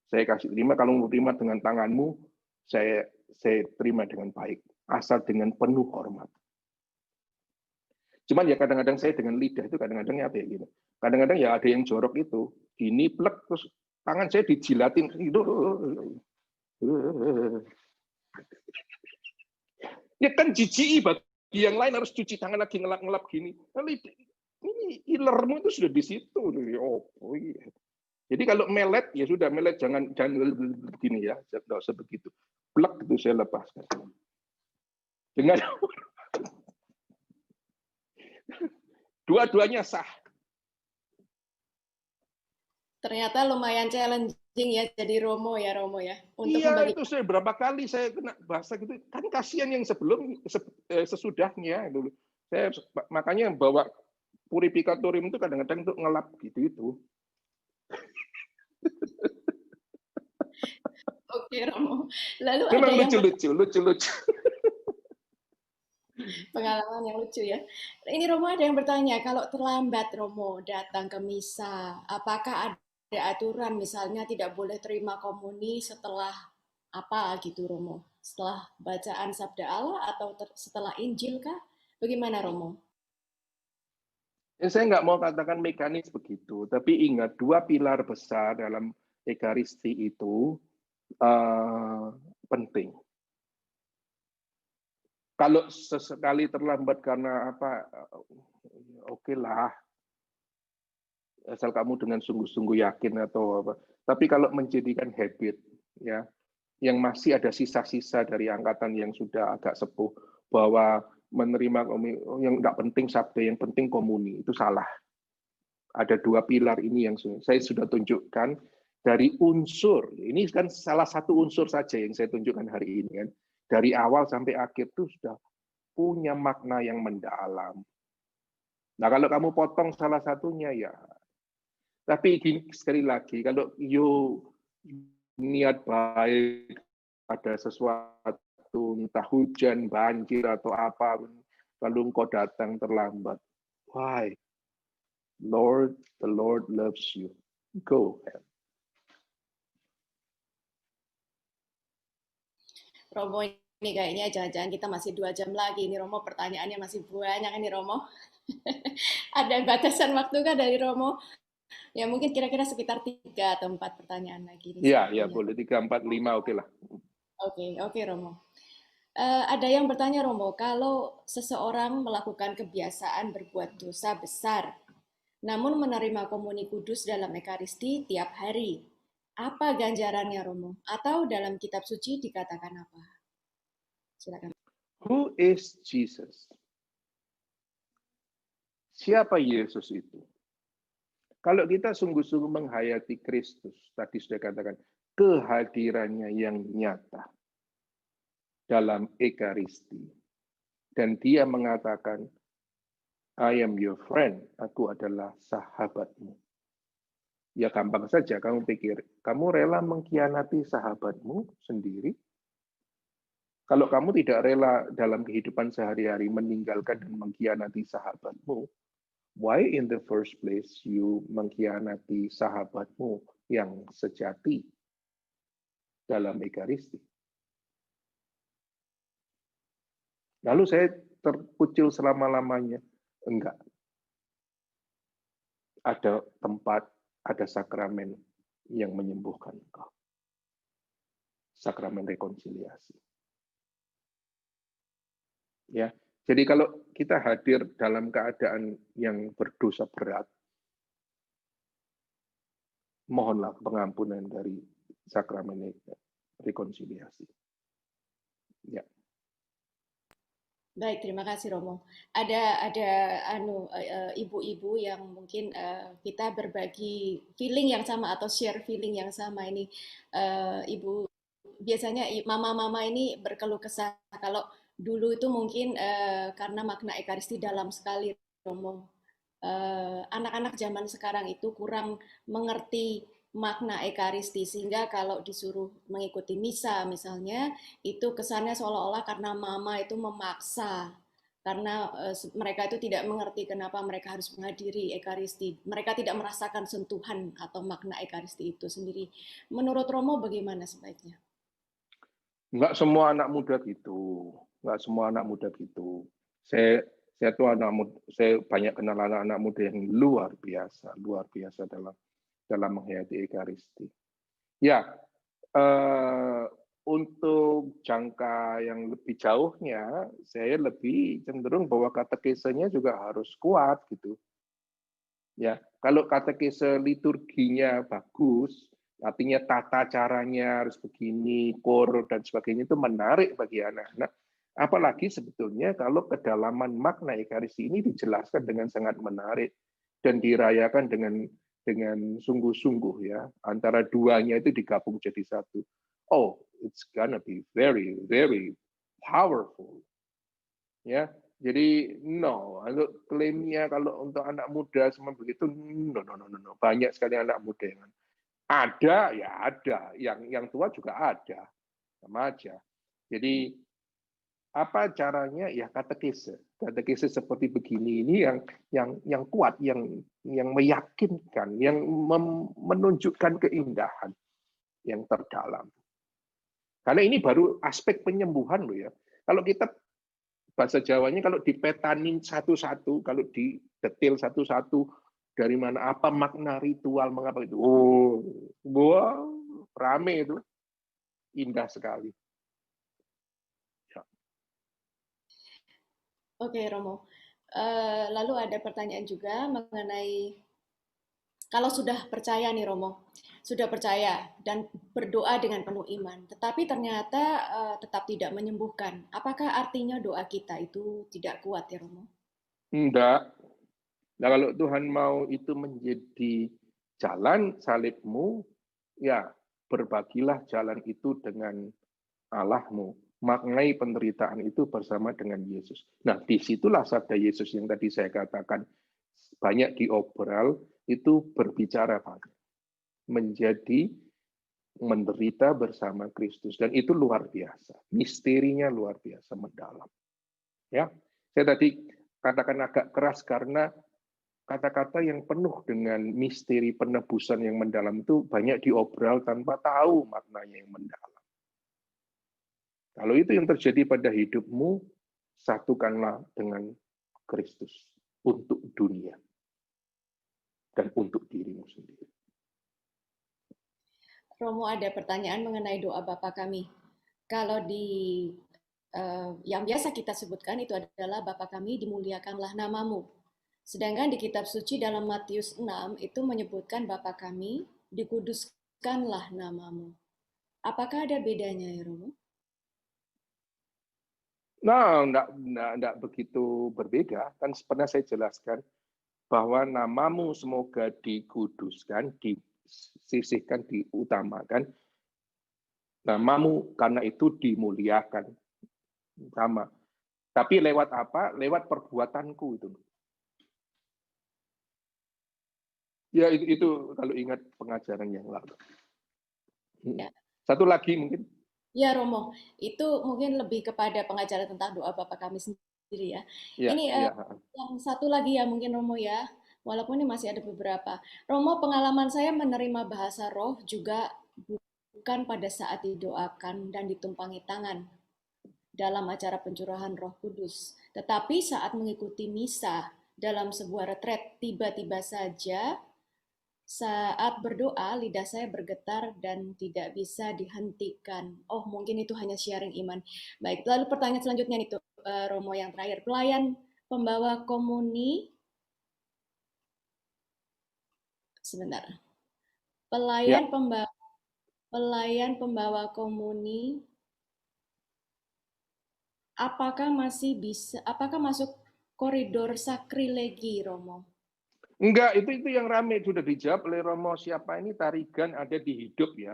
saya kasih terima. Kalau mau terima dengan tanganmu, saya terima dengan baik. Asal dengan penuh hormat. Cuman ya kadang-kadang saya dengan lidah itu kadang-kadang apa ya gitu. Kadang-kadang ya ada yang jorok itu. Gini, plek, terus tangan saya dijilatin. Ya kan jijik, bagi yang lain harus cuci tangan lagi, ngelap-ngelap gini. Ini ilermu itu sudah di situ. Oh iya. Jadi kalau melet, ya sudah melet, jangan begini ya, tidak usah begitu. Plek itu saya lepaskan. Dengan dua-duanya sah. Ternyata lumayan challenging ya jadi Romo ya untuk iya, itu saya berapa kali saya kena bahasa gitu. Kan kasihan yang sesudahnya dulu. Saya makanya bawa purificatorium itu kadang-kadang untuk ngelap gitu itu. Oke Romo. Lalu memang ada lucu-lucu. Pengalaman yang lucu ya. Ini Romo ada yang bertanya, kalau terlambat Romo datang ke misa, apakah ada aturan misalnya tidak boleh terima komuni setelah apa gitu Romo? Setelah bacaan Sabda Allah atau setelah Injil kah? Bagaimana Romo? Saya nggak mau katakan mekanis begitu, tapi ingat dua pilar besar dalam Ekaristi itu penting. Kalau sesekali terlambat karena apa, oke lah. Asal kamu dengan sungguh-sungguh yakin atau apa. Tapi kalau menjadikan habit, ya, yang masih ada sisa-sisa dari angkatan yang sudah agak sepuh, bahwa menerima yang nggak penting sabda, yang penting komuni, itu salah. Ada dua pilar ini yang saya sudah tunjukkan dari unsur. Ini kan salah satu unsur saja yang saya tunjukkan hari ini kan. Dari awal sampai akhir itu sudah punya makna yang mendalam. Nah, kalau kamu potong salah satunya ya. Tapi sekali lagi, kalau you niat baik, ada sesuatu, entah hujan, banjir, atau apa, lalu engkau datang terlambat. Why? Lord, the Lord loves you. Go ahead. Romo, ini kayaknya jangan-jangan kita masih 2 jam lagi. Ini Romo pertanyaannya masih banyak ini Romo. Ada batasan waktu kah dari Romo? Ya mungkin kira-kira sekitar 3 atau 4 pertanyaan lagi nih Ya, ya sepertinya. boleh 3, 4, 5, oke lah. Oke, Romo. Ada yang bertanya Romo, kalau seseorang melakukan kebiasaan berbuat dosa besar, namun menerima komuni kudus dalam Ekaristi tiap hari, apa ganjarannya Romo? Atau dalam kitab suci dikatakan apa? Silakan. Who is Jesus? Siapa Yesus itu? Kalau kita sungguh-sungguh menghayati Kristus, tadi sudah katakan, kehadirannya yang nyata dalam Ekaristi. Dan dia mengatakan, I am your friend, aku adalah sahabatmu. Ya gampang saja kamu pikir, kamu rela mengkhianati sahabatmu sendiri? Kalau kamu tidak rela dalam kehidupan sehari-hari meninggalkan dan mengkhianati sahabatmu, why in the first place you mengkhianati sahabatmu yang sejati dalam Ekaristi? Lalu saya terpucil selama-lamanya. Enggak. Ada tempat, ada sakramen yang menyembuhkan engkau. Sakramen rekonsiliasi. Ya. Jadi kalau kita hadir dalam keadaan yang berdosa berat, mohonlah pengampunan dari sakramen rekonsiliasi. Ya. Baik, terima kasih Romo. Ada ibu-ibu yang mungkin kita berbagi feeling yang sama atau share feeling yang sama ini. Ibu biasanya mama-mama ini berkeluh kesah kalau dulu itu mungkin karena makna Ekaristi dalam sekali Romo. Anak-anak zaman sekarang itu kurang mengerti makna Ekaristi sehingga kalau disuruh mengikuti misa misalnya itu kesannya seolah-olah karena mama itu memaksa karena mereka itu tidak mengerti kenapa mereka harus menghadiri Ekaristi. Mereka tidak merasakan sentuhan atau makna Ekaristi itu sendiri. Menurut Romo bagaimana sebaiknya? Enggak semua anak muda gitu. Enggak semua anak muda gitu. Saya tuh saya banyak kenal anak-anak muda yang luar biasa dalam menghayati Ekaristi. Ya, untuk jangka yang lebih jauhnya, saya lebih cenderung bahwa katekesenya juga harus kuat gitu. Ya, kalau katekese liturginya bagus, artinya tata caranya harus begini, kor dan sebagainya itu menarik bagi anak-anak. Apalagi sebetulnya kalau kedalaman makna Ekaristi ini dijelaskan dengan sangat menarik dan dirayakan dengan sungguh-sungguh ya, antara duanya itu digabung jadi satu. Oh, it's gonna be very very powerful. Ya, jadi untuk klaimnya kalau untuk anak muda semua begitu, no. Banyak sekali anak muda yang ada, ya ada, yang tua juga ada, sama aja. Jadi apa caranya? Ya katekese seperti begini ini yang kuat, yang meyakinkan, yang menunjukkan keindahan yang terdalam. Karena ini baru aspek penyembuhan loh ya. Kalau kita bahasa Jawanya kalau dipetanin satu-satu, kalau didetail satu-satu, dari mana apa makna ritual, mengapa itu. Oh, wow, rame itu. Indah sekali. Ya. Oke, Romo. Lalu ada pertanyaan juga mengenai kalau sudah percaya nih Romo, sudah percaya dan berdoa dengan penuh iman, tetapi ternyata tetap tidak menyembuhkan. Apakah artinya doa kita itu tidak kuat ya Romo? Enggak. Nah, kalau Tuhan mau itu menjadi jalan salibmu, ya berbagilah jalan itu dengan Allahmu. Maknai penderitaan itu bersama dengan Yesus. Nah, disitulah sabda Yesus yang tadi saya katakan, banyak diobral, itu berbicara banyak. Menjadi menderita bersama Kristus. Dan itu luar biasa. Misterinya luar biasa, mendalam. Ya, saya tadi katakan agak keras karena kata-kata yang penuh dengan misteri penebusan yang mendalam itu banyak diobral tanpa tahu maknanya yang mendalam. Kalau itu yang terjadi pada hidupmu, satukanlah dengan Kristus untuk dunia dan untuk dirimu sendiri. Romo, ada pertanyaan mengenai doa Bapa kami. Kalau yang biasa kita sebutkan itu adalah Bapa kami dimuliakanlah namamu. Sedangkan di kitab suci dalam Matius 6 itu menyebutkan Bapa kami dikuduskanlah namamu. Apakah ada bedanya ya Romo? Nah, enggak begitu berbeda. Kan pernah saya jelaskan bahwa namamu semoga dikuduskan, disisihkan, diutamakan. Namamu karena itu dimuliakan. Sama. Tapi lewat apa? Lewat perbuatanku itu. Ya itu kalau ingat pengajaran yang lalu. Ya. Satu lagi mungkin. Ya Romo, itu mungkin lebih kepada pengajaran tentang doa Bapa kami sendiri ya. Ya, Ini ya. yang satu lagi ya mungkin Romo ya, walaupun ini masih ada beberapa. Romo, pengalaman saya menerima bahasa roh juga bukan pada saat didoakan dan ditumpangi tangan dalam acara pencurahan Roh Kudus, tetapi saat mengikuti misa dalam sebuah retret, tiba-tiba saja saat berdoa, lidah saya bergetar dan tidak bisa dihentikan. Oh, mungkin itu hanya sharing iman. Baik, lalu pertanyaan selanjutnya itu Romo yang terakhir. Pelayan pembawa komuni, sebentar. Ya. Pelayan pembawa komuni, apakah masuk koridor sakrilegi, Romo? Enggak, itu yang rame sudah dijawab oleh Romo siapa ini tarigan ada di hidup ya.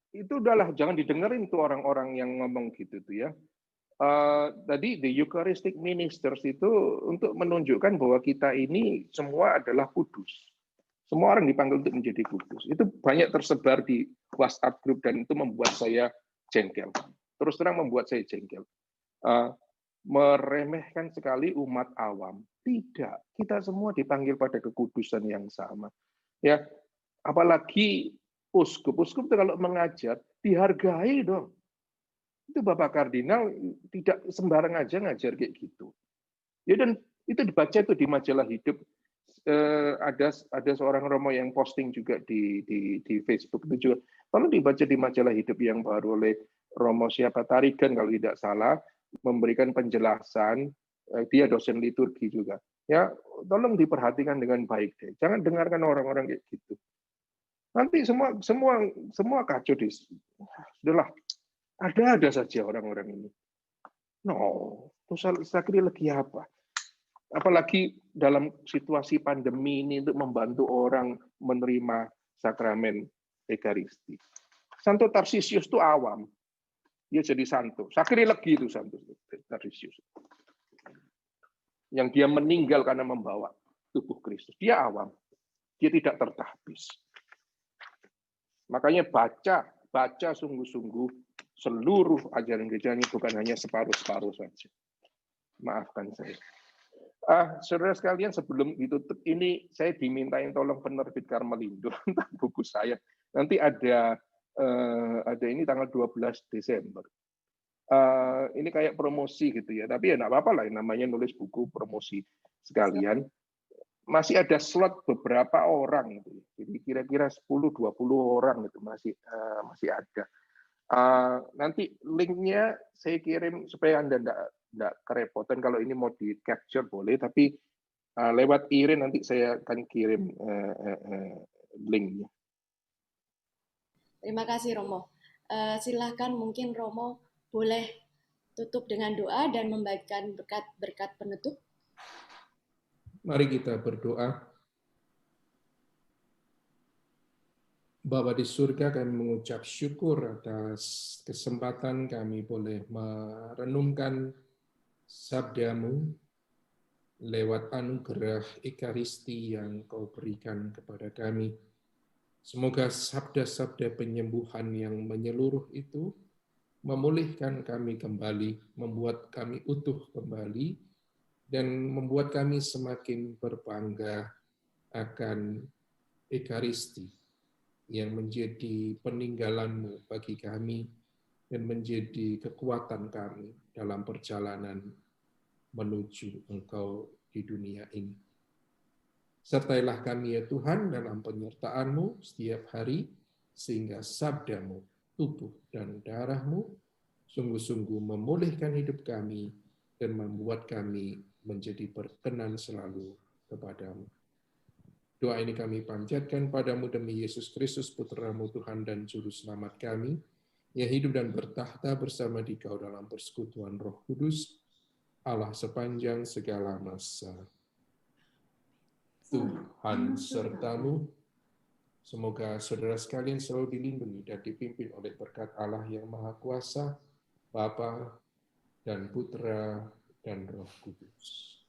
Itu udahlah jangan didengerin tuh orang-orang yang ngomong gitu tuh ya. Tadi the Eucharistic Ministers itu untuk menunjukkan bahwa kita ini semua adalah kudus. Semua orang dipanggil untuk menjadi kudus. Itu banyak tersebar di WhatsApp group dan itu membuat saya jengkel. Terus terang membuat saya jengkel. Meremehkan sekali umat awam. Tidak, kita semua dipanggil pada kekudusan yang sama. Ya, apalagi uskup. Uskup itu kalau mengajar dihargai dong. Itu Bapak Kardinal tidak sembarang aja ngajar kayak gitu. Ya dan itu dibaca itu di majalah Hidup. Ada seorang Romo yang posting juga di Facebook itu juga. Kalau dibaca di majalah Hidup yang baru oleh Romo siapa Tarigan kalau tidak salah memberikan penjelasan. Dia dosen liturgi juga. Ya, tolong diperhatikan dengan baik deh. Jangan dengarkan orang-orang kayak gitu. Nanti semua kacau deh. Sudahlah, ada saja orang-orang ini. No, terus lagi apa? Apalagi dalam situasi pandemi ini untuk membantu orang menerima sakramen Ekaristi. Santo Tarsisius itu awam. Dia jadi santo. Sakrilegi itu Santo Tarsisius. Yang dia meninggal karena membawa tubuh Kristus. Dia awam. Dia tidak tertahbis. Makanya baca sungguh-sungguh seluruh ajaran gereja ini, bukan hanya separuh-separuh saja. Maafkan saya. Saudara sekalian, sebelum ditutup ini saya dimintain tolong penerbit Karmelindo tentang buku saya. Nanti ada ini tanggal 12 Desember. Ini kayak promosi gitu ya, tapi ya nggak apa-apa lah, namanya nulis buku promosi sekalian. Masih ada slot beberapa orang gitu. Jadi kira-kira 10-20 orang itu masih ada. Nanti linknya saya kirim supaya Anda enggak kerepotan. Kalau ini mau di capture boleh, tapi lewat Iren nanti saya akan kirim linknya. Terima kasih Romo. Silahkan mungkin Romo boleh tutup dengan doa dan membagikan berkat penutup. Mari kita berdoa. Bapa di surga, kami mengucap syukur atas kesempatan kami boleh merenungkan sabda-Mu lewat anugerah Ekaristi yang Kau berikan kepada kami. Semoga sabda-sabda penyembuhan yang menyeluruh itu memulihkan kami kembali, membuat kami utuh kembali, dan membuat kami semakin berbangga akan Ekaristi yang menjadi peninggalan-Mu bagi kami dan menjadi kekuatan kami dalam perjalanan menuju Engkau di dunia ini. Sertailah kami ya Tuhan dalam penyertaan-Mu setiap hari, sehingga sabda-Mu, tubuh dan darah-Mu sungguh-sungguh memulihkan hidup kami dan membuat kami menjadi berkenan selalu kepadamu. Doa ini kami panjatkan padamu demi Yesus Kristus, Putra-Mu Tuhan dan Juru Selamat kami, yang hidup dan bertahta bersama Dikau dalam persekutuan Roh Kudus, Allah sepanjang segala masa. Tuhan sertamu. Semoga saudara sekalian selalu dilindungi dan dipimpin oleh berkat Allah yang Maha Kuasa, Bapa dan Putra dan Roh Kudus.